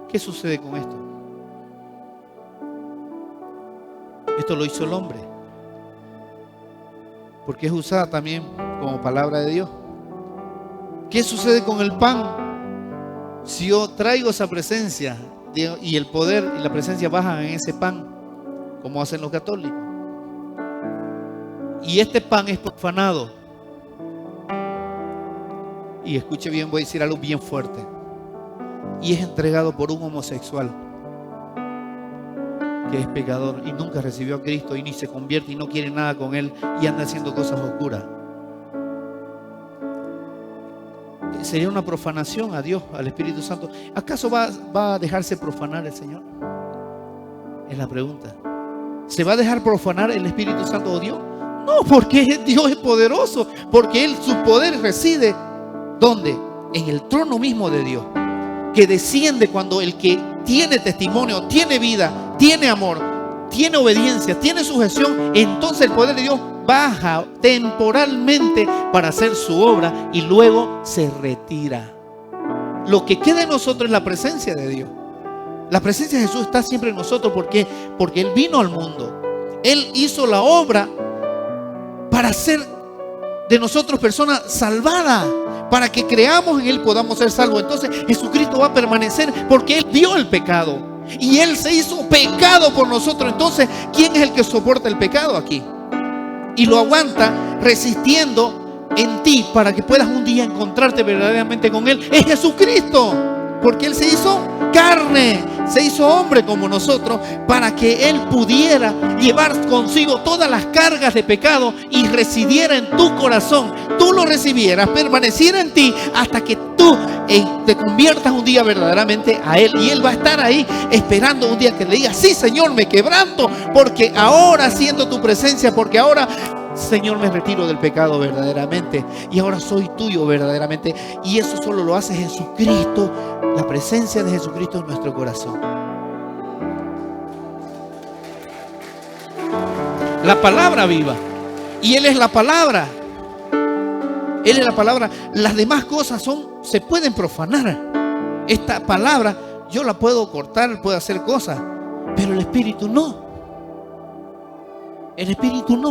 ¿Qué sucede con esto? Esto lo hizo el hombre, porque es usada también como palabra de Dios. ¿Qué sucede con el pan? Si yo traigo esa presencia y el poder y la presencia bajan en ese pan, como hacen los católicos, y este pan es profanado, y escuche bien, voy a decir algo bien fuerte, y es entregado por un homosexual que es pecador y nunca recibió a Cristo y ni se convierte y no quiere nada con Él y anda haciendo cosas oscuras, sería una profanación a Dios, al Espíritu Santo. ¿Acaso va a dejarse profanar el Señor? Es la pregunta. ¿Se va a dejar profanar el Espíritu Santo de Dios? No, porque Dios es poderoso, porque su poder reside ¿dónde? En el trono mismo de Dios, que desciende cuando el que tiene testimonio, tiene vida, tiene amor, tiene obediencia, tiene sujeción. Entonces el poder de Dios baja temporalmente para hacer su obra y luego se retira. Lo que queda en nosotros es la presencia de Dios. La presencia de Jesús está siempre en nosotros. ¿Por qué? Porque Él vino al mundo. Él hizo la obra para hacer de nosotros personas salvadas, para que creamos en Él, podamos ser salvos. Entonces Jesucristo va a permanecer porque Él dio el pecado y Él se hizo pecado por nosotros. Entonces, ¿quién es el que soporta el pecado aquí? Y lo aguanta resistiendo en ti para que puedas un día encontrarte verdaderamente con Él. Es Jesucristo, porque Él se hizo carne, se hizo hombre como nosotros, para que Él pudiera llevar consigo todas las cargas de pecado y residiera en tu corazón. Tú lo recibieras, permaneciera en ti hasta que tú te conviertas un día verdaderamente a Él. Y Él va a estar ahí esperando un día que le digas: sí, Señor, me quebranto, porque ahora siento tu presencia, porque ahora, Señor, me retiro del pecado verdaderamente y ahora soy tuyo verdaderamente. Y eso solo lo hace Jesucristo, la presencia de Jesucristo en nuestro corazón. La palabra viva, y Él es la palabra. Él es la palabra. Las demás cosas se pueden profanar. Esta palabra yo la puedo cortar, puedo hacer cosas, pero el Espíritu no. El Espíritu no.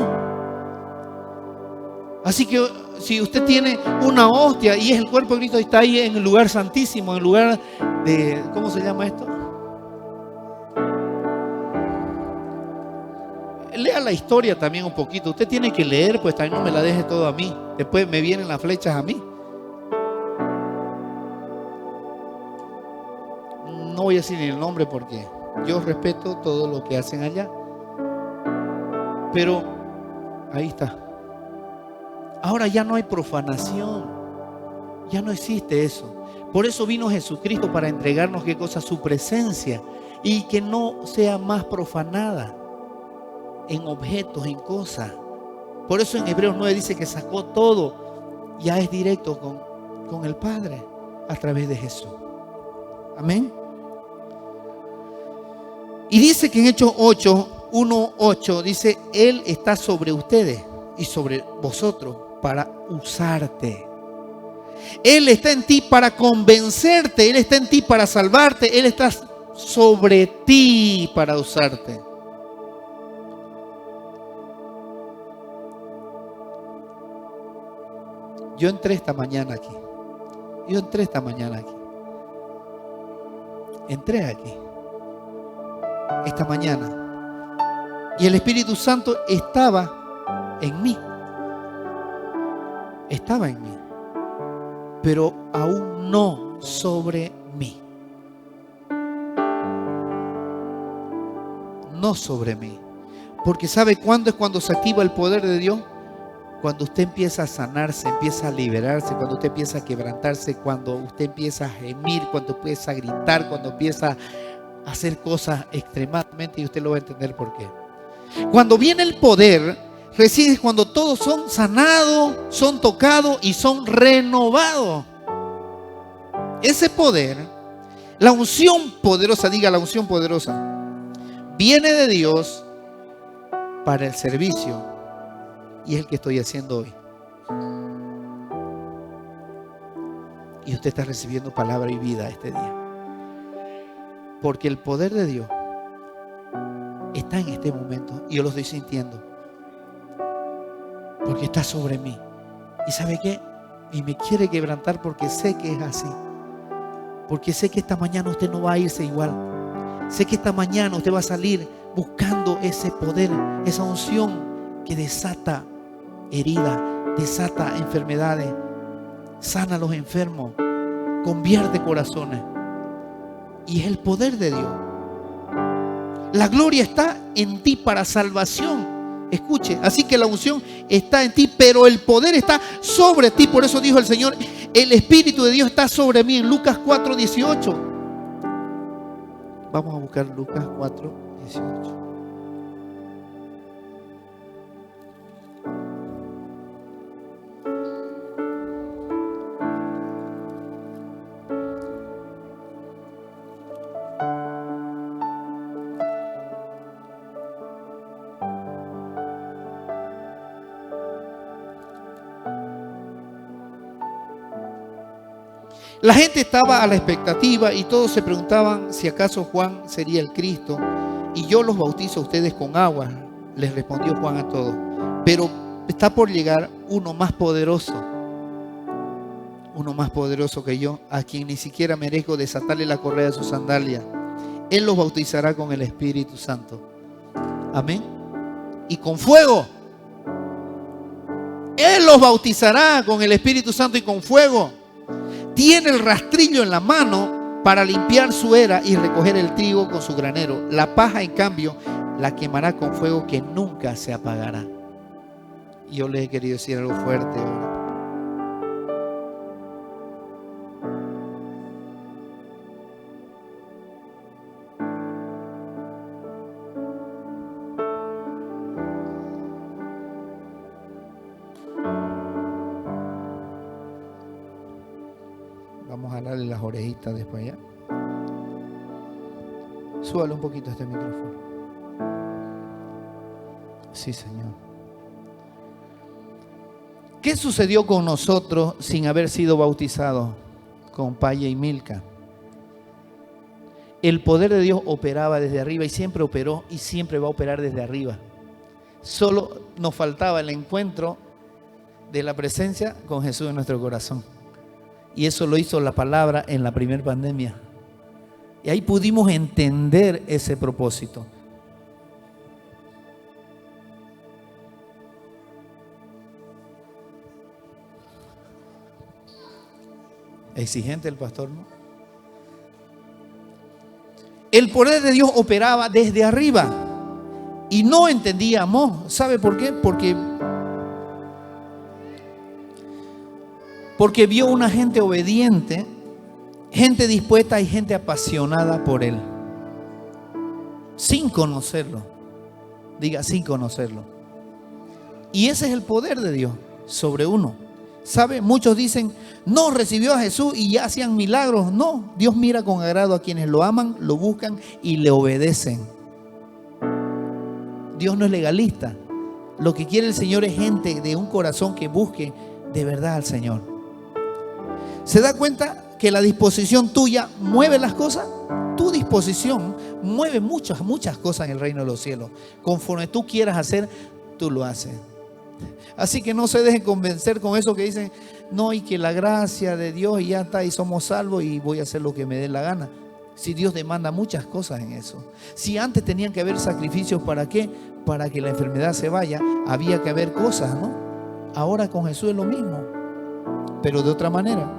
Así que si usted tiene una hostia y es el cuerpo de Cristo, está ahí en el lugar santísimo, en el lugar de, ¿cómo se llama esto? Lea la historia también un poquito. Usted tiene que leer, pues también no me la deje todo a mí. Después me vienen las flechas a mí. No voy a decir ni el nombre porque yo respeto todo lo que hacen allá. Pero ahí está. Ahora ya no hay profanación. Ya no existe eso. Por eso vino Jesucristo, para entregarnos, ¿qué cosa? Su presencia. Y que no sea más profanada en objetos, en cosas. Por eso en Hebreos 9 dice que sacó todo. Ya es directo con el Padre a través de Jesús. Amén. Y dice que en Hechos 1:8 dice: Él está sobre ustedes y sobre vosotros para usarte. Él está en ti para convencerte. Él está en ti para salvarte. Él está sobre ti para usarte. Yo entré esta mañana aquí. Entré aquí. Esta mañana. Y el Espíritu Santo estaba en mí. Pero aún no sobre mí. No sobre mí. Porque ¿sabe cuándo es cuando se activa el poder de Dios? Cuando usted empieza a sanarse, empieza a liberarse, cuando usted empieza a quebrantarse, cuando usted empieza a gemir, cuando empieza a gritar, cuando empieza a hacer cosas extremadamente, y usted lo va a entender por qué. Cuando viene el poder, recién es cuando todos son sanados, son tocados y son renovados. Ese poder, la unción poderosa, diga la unción poderosa, viene de Dios para el servicio. Y es el que estoy haciendo hoy. Y usted está recibiendo palabra y vida este día. Porque el poder de Dios está en este momento. Y yo lo estoy sintiendo. Porque está sobre mí. ¿Y sabe qué? Y me quiere quebrantar porque sé que es así. Porque sé que esta mañana usted no va a irse igual. Sé que esta mañana usted va a salir buscando ese poder, esa unción que desata heridas, desata enfermedades, sana a los enfermos, convierte corazones. Y es el poder de Dios. La gloria está en ti para salvación. Escuche, así que la unción está en ti, pero el poder está sobre ti. Por eso dijo el Señor: el Espíritu de Dios está sobre mí, en Lucas 4:18. Vamos a buscar Lucas 4:18. La gente estaba a la expectativa y todos se preguntaban si acaso Juan sería el Cristo. Y yo los bautizo a ustedes con agua, les respondió Juan a todos. Pero está por llegar uno más poderoso que yo, a quien ni siquiera merezco desatarle la correa de su sandalia. Él los bautizará con el Espíritu Santo. Amén. Y con fuego. Él los bautizará con el Espíritu Santo y con fuego. Tiene el rastrillo en la mano para limpiar su era y recoger el trigo con su granero. La paja, en cambio, la quemará con fuego que nunca se apagará. Y yo les he querido decir algo fuerte ahora. Vamos a jalarle las orejitas después allá. Súbale un poquito este micrófono. Sí, Señor. ¿Qué sucedió con nosotros sin haber sido bautizados? Con Paya y Milka. El poder de Dios operaba desde arriba y siempre operó y siempre va a operar desde arriba. Solo nos faltaba el encuentro de la presencia con Jesús en nuestro corazón. Y eso lo hizo la palabra en la primera pandemia. Y ahí pudimos entender ese propósito. Exigente el pastor, ¿no? El poder de Dios operaba desde arriba y no entendíamos. ¿Sabe por qué? Porque vio una gente obediente, gente dispuesta y gente apasionada por Él. Sin conocerlo. Diga, sin conocerlo. Y ese es el poder de Dios sobre uno. ¿Sabe? Muchos dicen, no, recibió a Jesús y ya hacían milagros. No, Dios mira con agrado a quienes lo aman, lo buscan y le obedecen. Dios no es legalista. Lo que quiere el Señor es gente de un corazón que busque de verdad al Señor. ¿Se da cuenta que la disposición tuya mueve las cosas? Tu disposición mueve muchas cosas en el reino de los cielos. Conforme tú quieras hacer, tú lo haces. Así que no se dejen convencer con eso que dicen, no, y que la gracia de Dios y ya está, y somos salvos y voy a hacer lo que me dé la gana. Si Dios demanda muchas cosas en eso. Si antes tenían que haber sacrificios, ¿para qué? Para que la enfermedad se vaya, había que haber cosas, ¿no? Ahora con Jesús es lo mismo, pero de otra manera.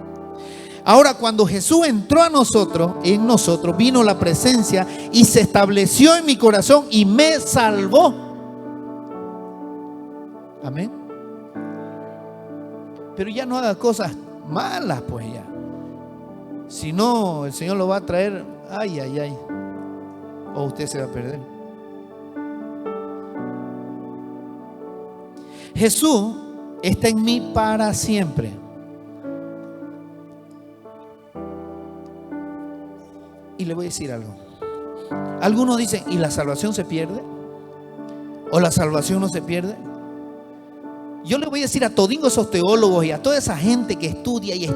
Ahora, cuando Jesús entró a nosotros, en nosotros vino la presencia y se estableció en mi corazón y me salvó. Amén. Pero ya no haga cosas malas, pues ya. Si no, el Señor lo va a traer, ay, ay, ay. O usted se va a perder. Jesús está en mí para siempre. Y le voy a decir algo. Algunos dicen, ¿y la salvación se pierde? ¿O la salvación no se pierde? Yo le voy a decir a todos esos teólogos y a toda esa gente que estudia y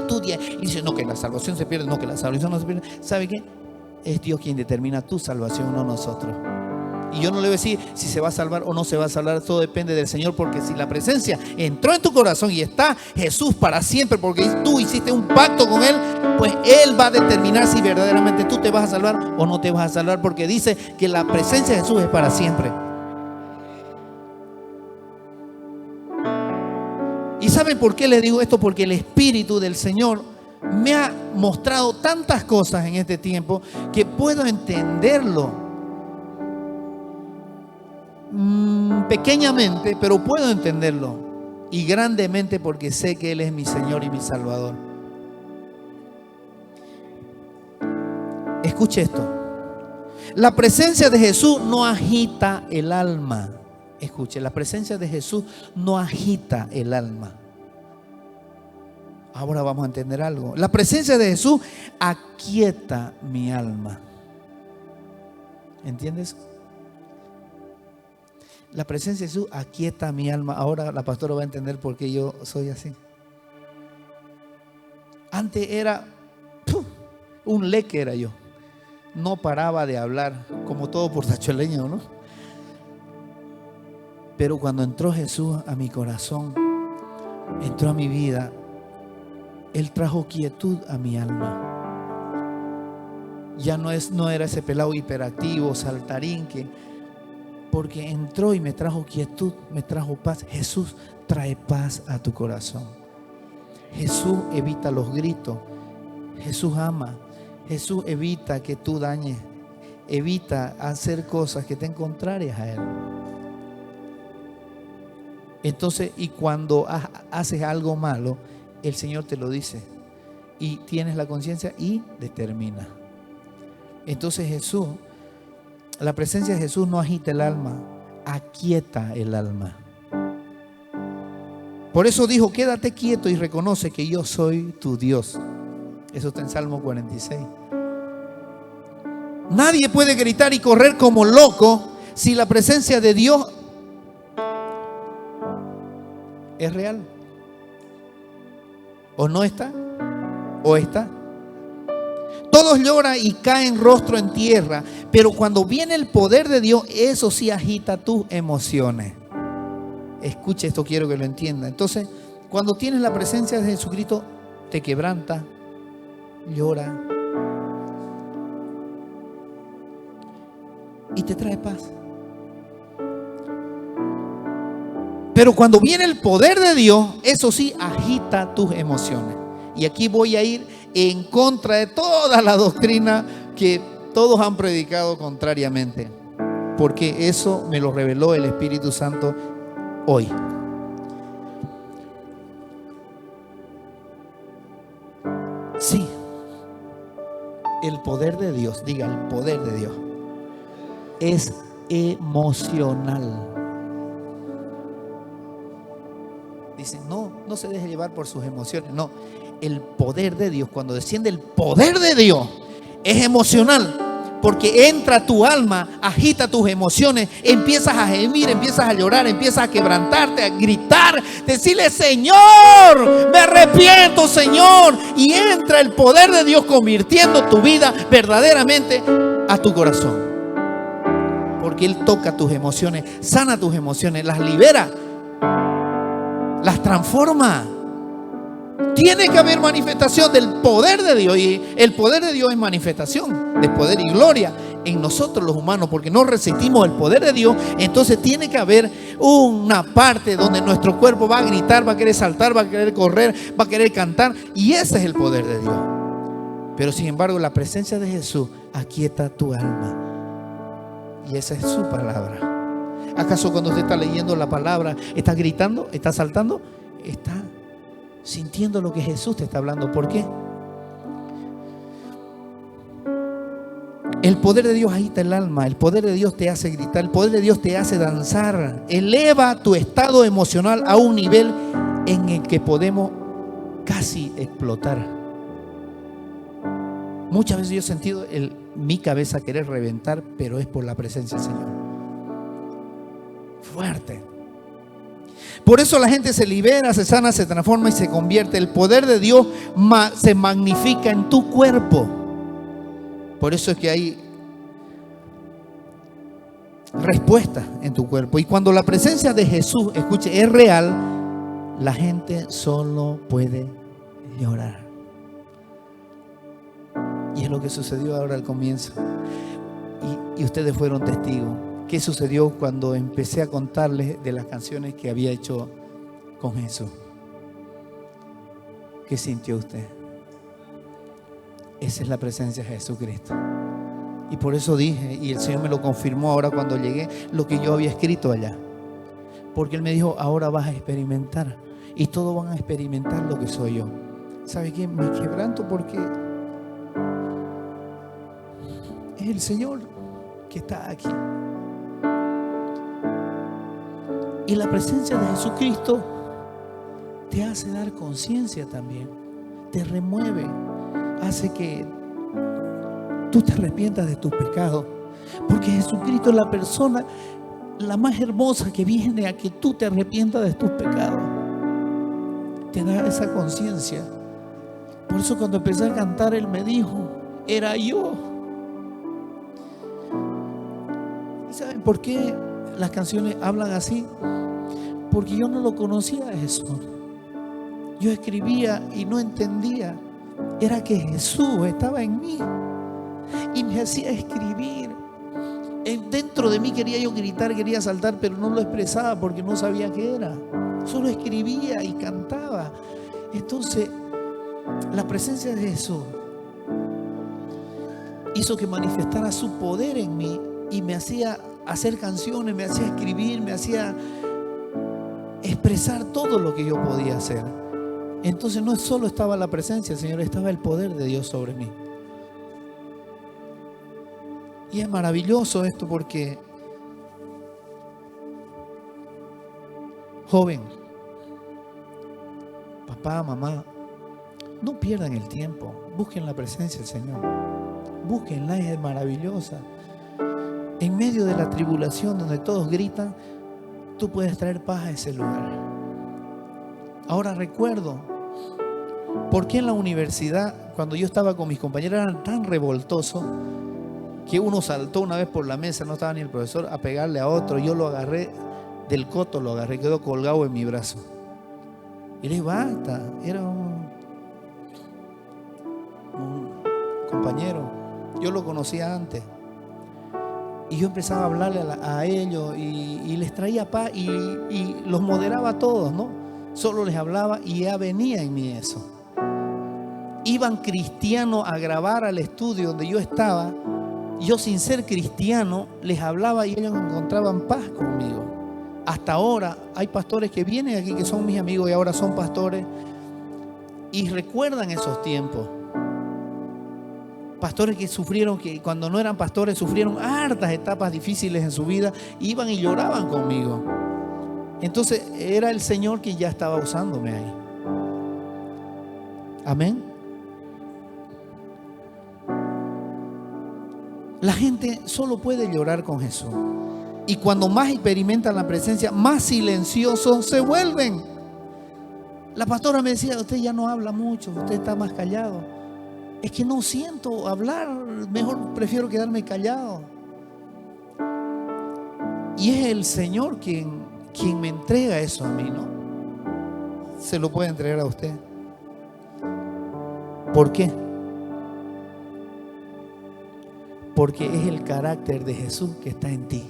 dice, no, que la salvación se pierde, no, que la salvación no se pierde. ¿Sabe qué? Es Dios quien determina tu salvación, no nosotros. Y yo no le voy a decir si se va a salvar o no se va a salvar, todo depende del Señor, porque si la presencia entró en tu corazón y está Jesús para siempre, porque tú hiciste un pacto con Él, pues Él va a determinar si verdaderamente tú te vas a salvar o no te vas a salvar, porque dice que la presencia de Jesús es para siempre. ¿Y saben por qué les digo esto? Porque el Espíritu del Señor me ha mostrado tantas cosas en este tiempo que puedo entenderlo pequeñamente, pero puedo entenderlo, y grandemente, porque sé que Él es mi Señor y mi Salvador. Escuche esto. La presencia de Jesús no agita el alma. Escuche, la presencia de Jesús no agita el alma. Ahora vamos a entender algo. La presencia de Jesús aquieta mi alma. ¿Entiendes? La presencia de Jesús aquieta mi alma. Ahora la pastora va a entender por qué yo soy así. Antes era un leque, era yo. No paraba de hablar, como todo portachueleño, ¿no? Pero cuando entró Jesús a mi corazón, entró a mi vida, Él trajo quietud a mi alma. Ya no era ese pelado hiperactivo, saltarín, porque entró y me trajo quietud, me trajo paz. Jesús trae paz a tu corazón. Jesús evita los gritos. Jesús ama. Jesús evita que tú dañes. Evita hacer cosas que estén contrarias a Él. Entonces, y cuando haces algo malo, el Señor te lo dice. Y tienes la conciencia y determina. Entonces Jesús, la presencia de Jesús no agita el alma, aquieta el alma. Por eso dijo, quédate quieto y reconoce que yo soy tu Dios. Eso está en Salmo 46. Nadie puede gritar y correr como loco si la presencia de Dios es real. ¿O no está? ¿O está? Todos lloran y caen rostro en tierra, pero cuando viene el poder de Dios, eso sí agita tus emociones. Escuche esto, quiero que lo entienda. Entonces, Cuando tienes la presencia de Jesucristo, te quebranta, llora y te trae paz. Pero cuando viene el poder de Dios, eso sí, agita tus emociones. Y aquí voy a ir en contra de toda la doctrina que todos han predicado contrariamente, porque eso me lo reveló el Espíritu Santo hoy. Sí, el poder de Dios, diga, el poder de Dios es emocional. Dicen, no se deje llevar por sus emociones. No, el poder de Dios, cuando desciende el poder de Dios, es emocional. Porque entra a tu alma, agita tus emociones, empiezas a gemir, empiezas a llorar, empiezas a quebrantarte, a gritar, decirle: Señor, me arrepiento, Señor. Y entra el poder de Dios convirtiendo tu vida verdaderamente a tu corazón. Porque Él toca tus emociones, sana tus emociones, las libera, las transforma. Tiene que haber manifestación del poder de Dios. Y el poder de Dios es manifestación de poder y gloria en nosotros los humanos, porque no resistimos el poder de Dios. Entonces tiene que haber una parte donde nuestro cuerpo va a gritar, va a querer saltar, va a querer correr, va a querer cantar. Y ese es el poder de Dios. Pero sin embargo, la presencia de Jesús aquieta tu alma. Y esa es su palabra. ¿Acaso cuando usted está leyendo la palabra, está gritando, está saltando, está sintiendo lo que Jesús te está hablando? ¿Por qué? El poder de Dios agita el alma, el poder de Dios te hace gritar, el poder de Dios te hace danzar, eleva tu estado emocional a un nivel en el que podemos casi explotar. Muchas veces yo he sentido mi cabeza querer reventar, pero es por la presencia del Señor. Fuerte. Por eso la gente se libera, se sana, se transforma y se convierte. El poder de Dios se magnifica en tu cuerpo. Por eso es que hay respuesta en tu cuerpo. Y cuando la presencia de Jesús, escuche, es real, la gente solo puede llorar. Y es lo que sucedió ahora al comienzo. Y ustedes fueron testigos. ¿Qué sucedió cuando empecé a contarles de las canciones que había hecho con Jesús? ¿Qué sintió usted? Esa es la presencia de Jesucristo. Y por eso dije, y el Señor me lo confirmó ahora cuando llegué, lo que yo había escrito allá. Porque Él me dijo: ahora vas a experimentar. Y todos van a experimentar lo que soy yo. ¿Sabe qué? Me quebranto porque es el Señor que está aquí. Y la presencia de Jesucristo te hace dar conciencia también. Te remueve. Hace que tú te arrepientas de tus pecados. Porque Jesucristo es la persona la más hermosa que viene a que tú te arrepientas de tus pecados. Te da esa conciencia. Por eso cuando empecé a cantar, Él me dijo: era yo. ¿Y saben por qué las canciones hablan así? Porque yo no lo conocía a Jesús. Yo escribía y no entendía. Era que Jesús estaba en mí y me hacía escribir. Dentro de mí quería yo gritar, quería saltar, pero no lo expresaba porque no sabía qué era. Solo escribía y cantaba. Entonces, la presencia de Jesús hizo que manifestara su poder en mí y me hacía hacer canciones, me hacía escribir, me hacía expresar todo lo que yo podía hacer. Entonces no solo estaba la presencia del Señor, estaba el poder de Dios sobre mí. Y es maravilloso esto porque, joven, papá, mamá, no pierdan el tiempo, busquen la presencia del Señor, búsquenla, es maravillosa. En medio de la tribulación donde todos gritan, tú puedes traer paz a ese lugar. Ahora recuerdo, porque en la universidad, cuando yo estaba con mis compañeros, eran tan revoltosos que uno saltó una vez por la mesa, no estaba ni el profesor, a pegarle a otro. Yo lo agarré del coto, quedó colgado en mi brazo. Y le digo, basta. Era un compañero. Yo lo conocía antes. Y yo empezaba a hablarle a ellos y les traía paz y los moderaba a todos, ¿no? Solo les hablaba y ya venía en mí eso. Iban cristianos a grabar al estudio donde yo estaba. Yo, sin ser cristiano, les hablaba y ellos encontraban paz conmigo. Hasta ahora hay pastores que vienen aquí que son mis amigos y ahora son pastores y recuerdan esos tiempos. Pastores que sufrieron, que cuando no eran pastores sufrieron hartas etapas difíciles en su vida, iban y lloraban conmigo. Entonces era el Señor quien ya estaba usándome ahí. Amén. La gente solo puede llorar con Jesús. Y cuando más experimentan la presencia, más silenciosos se vuelven. La pastora me decía, usted ya no habla mucho, usted está más callado. Es que no siento hablar, mejor prefiero quedarme callado. Y es el Señor quien me entrega eso a mí, ¿no? Se lo puede entregar a usted. ¿Por qué? Porque es el carácter de Jesús que está en ti.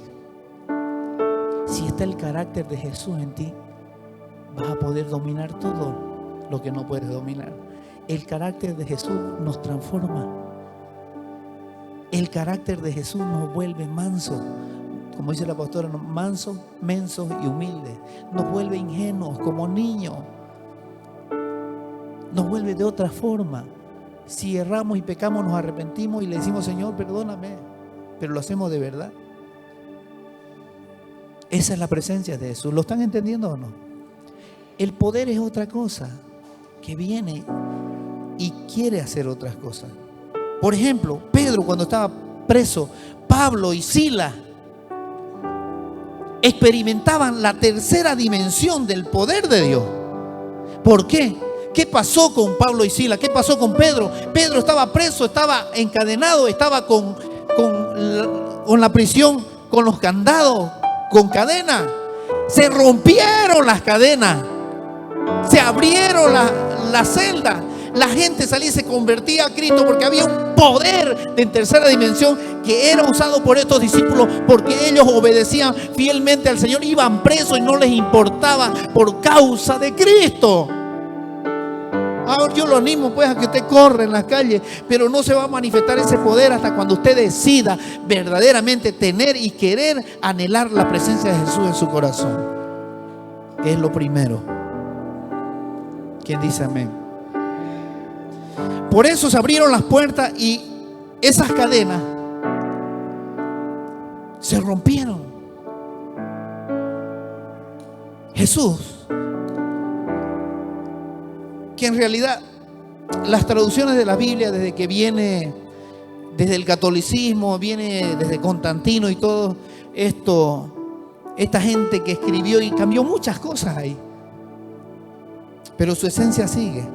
Si está el carácter de Jesús en ti, vas a poder dominar todo lo que no puedes dominar. El carácter de Jesús nos transforma. El carácter de Jesús nos vuelve mansos. Como dice la pastora, mansos, mensos y humildes. Nos vuelve ingenuos como niños. Nos vuelve de otra forma. Si erramos y pecamos, nos arrepentimos y le decimos, Señor, perdóname. Pero lo hacemos de verdad. Esa es la presencia de Jesús. ¿Lo están entendiendo o no? El poder es otra cosa que viene y quiere hacer otras cosas. Por ejemplo, Pedro cuando estaba preso, Pablo y Silas experimentaban la tercera dimensión del poder de Dios. ¿Por qué? ¿Qué pasó con Pablo y Silas? ¿Qué pasó con Pedro? Pedro estaba preso, estaba encadenado, estaba con la prisión, con los candados, con cadenas. Se rompieron las cadenas, se abrieron las celdas. La gente salía y se convertía a Cristo porque había un poder de tercera dimensión que era usado por estos discípulos porque ellos obedecían fielmente al Señor. Iban presos y no les importaba por causa de Cristo. Ahora yo lo animo pues a que usted corra en las calles, pero no se va a manifestar ese poder hasta cuando usted decida verdaderamente tener y querer anhelar la presencia de Jesús en su corazón. Es lo primero. ¿Quién dice amén? Por eso se abrieron las puertas y esas cadenas se rompieron. Jesús, que en realidad las traducciones de la Biblia desde que viene, desde el catolicismo, viene desde Constantino y todo esto, esta gente que escribió y cambió muchas cosas ahí, pero su esencia sigue.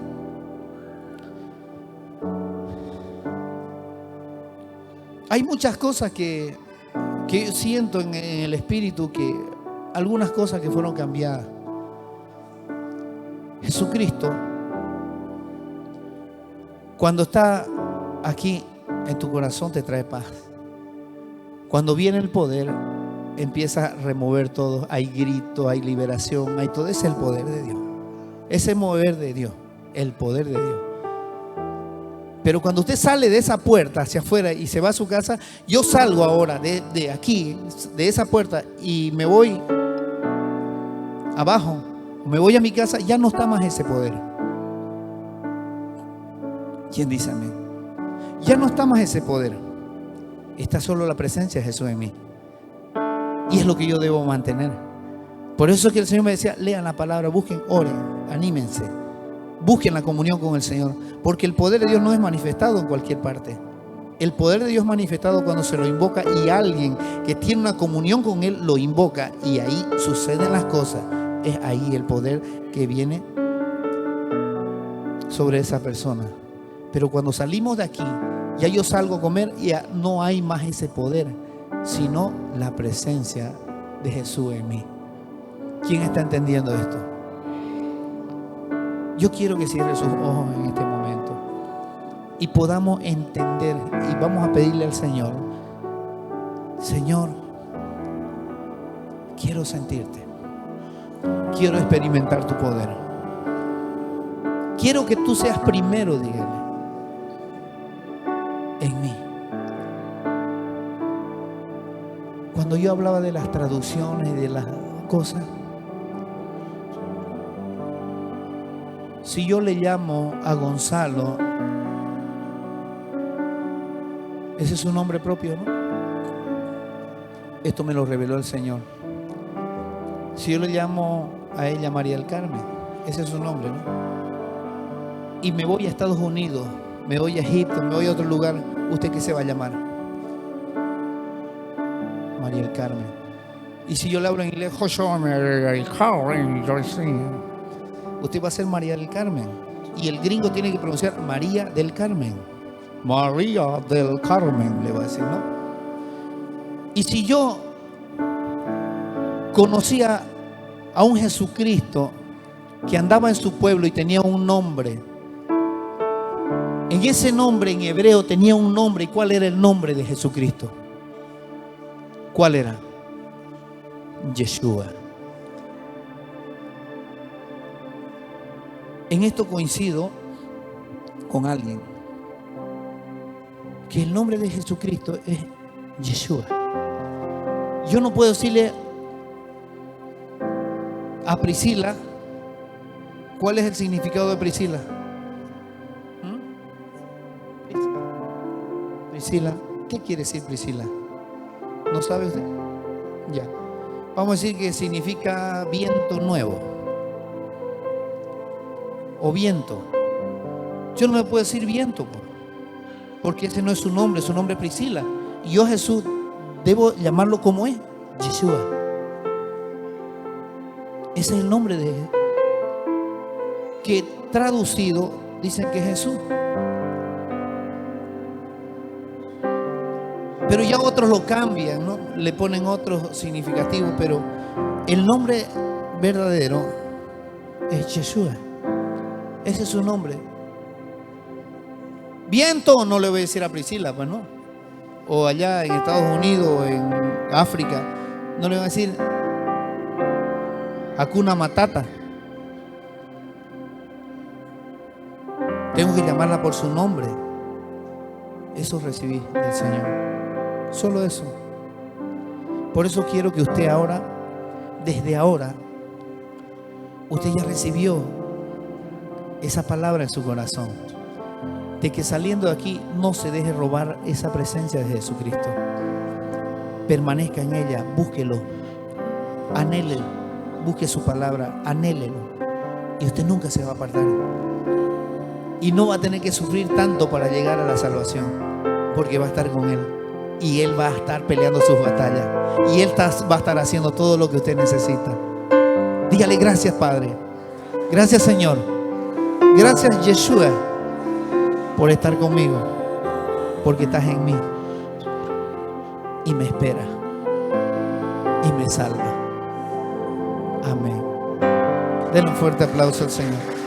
Hay muchas cosas que yo siento en el espíritu, que algunas cosas que fueron cambiadas. Jesucristo, cuando está aquí en tu corazón, te trae paz. Cuando viene el poder, empieza a remover todo. Hay grito, hay liberación, hay todo. Ese es el poder de Dios. Ese mover de Dios, el poder de Dios. Pero cuando usted sale de esa puerta hacia afuera y se va a su casa, yo salgo ahora de aquí, de esa puerta, y me voy abajo, me voy a mi casa, ya no está más ese poder. ¿Quién dice amén? Ya no está más ese poder. Está solo la presencia de Jesús en mí. Y es lo que yo debo mantener. Por eso es que el Señor me decía, lean la palabra, busquen, oren, anímense. Busquen la comunión con el Señor, porque el poder de Dios no es manifestado en cualquier parte. El poder de Dios es manifestado cuando se lo invoca y alguien que tiene una comunión con Él lo invoca y ahí suceden las cosas. Es ahí el poder que viene sobre esa persona. Pero cuando salimos de aquí, ya yo salgo a comer y ya no hay más ese poder, sino la presencia de Jesús en mí. ¿Quién está entendiendo esto? Yo quiero que cierre sus ojos en este momento y podamos entender, y vamos a pedirle al Señor: Señor, quiero sentirte, quiero experimentar tu poder, quiero que tú seas primero, dígale, en mí. Cuando yo hablaba de las traducciones y de las cosas, si yo le llamo a Gonzalo, ese es su nombre propio, ¿no? Esto me lo reveló el Señor. Si yo le llamo a ella María del Carmen, ese es su nombre, ¿no? Y me voy a Estados Unidos, me voy a Egipto, me voy a otro lugar, ¿usted qué se va a llamar? María del Carmen. Y si yo le hablo en inglés, usted va a ser María del Carmen. Y el gringo tiene que pronunciar María del Carmen. María del Carmen, le va a decir, ¿no? Y si yo conocía a un Jesucristo que andaba en su pueblo y tenía un nombre, en ese nombre en hebreo tenía un nombre. ¿Y cuál era el nombre de Jesucristo? ¿Cuál era? Yeshua. En esto coincido con alguien, que el nombre de Jesucristo es Yeshua. Yo no puedo decirle a Priscila cuál es el significado de Priscila. Priscila, ¿qué quiere decir Priscila? ¿No sabe usted? Ya. Vamos a decir que significa viento nuevo o viento. Yo no le puedo decir viento, porque ese no es su nombre es Priscila. Y yo, Jesús, debo llamarlo como es, Yeshua. Ese es el nombre de él, que traducido dicen que es Jesús. Pero ya otros lo cambian, ¿no? Le ponen otros significativos, pero el nombre verdadero es Yeshua. Ese es su nombre. Viento no le voy a decir a Priscila, pues no. O allá en Estados Unidos o en África, no le voy a decir Hakuna Matata. Tengo que llamarla por su nombre. Eso recibí del Señor. Solo eso. Por eso quiero que usted ahora, desde ahora, usted ya recibió esa palabra en su corazón, de que saliendo de aquí no se deje robar esa presencia de Jesucristo. Permanezca en ella, búsquelo, anhélelo, busque su palabra, anhélelo, y usted nunca se va a apartar. Y no va a tener que sufrir tanto para llegar a la salvación, porque va a estar con Él. Y Él va a estar peleando sus batallas. Y Él va a estar haciendo todo lo que usted necesita. Dígale: gracias, Padre. Gracias, Señor. Gracias, Yeshua, por estar conmigo. Porque estás en mí. Y me espera. Y me salva. Amén. Denle un fuerte aplauso al Señor.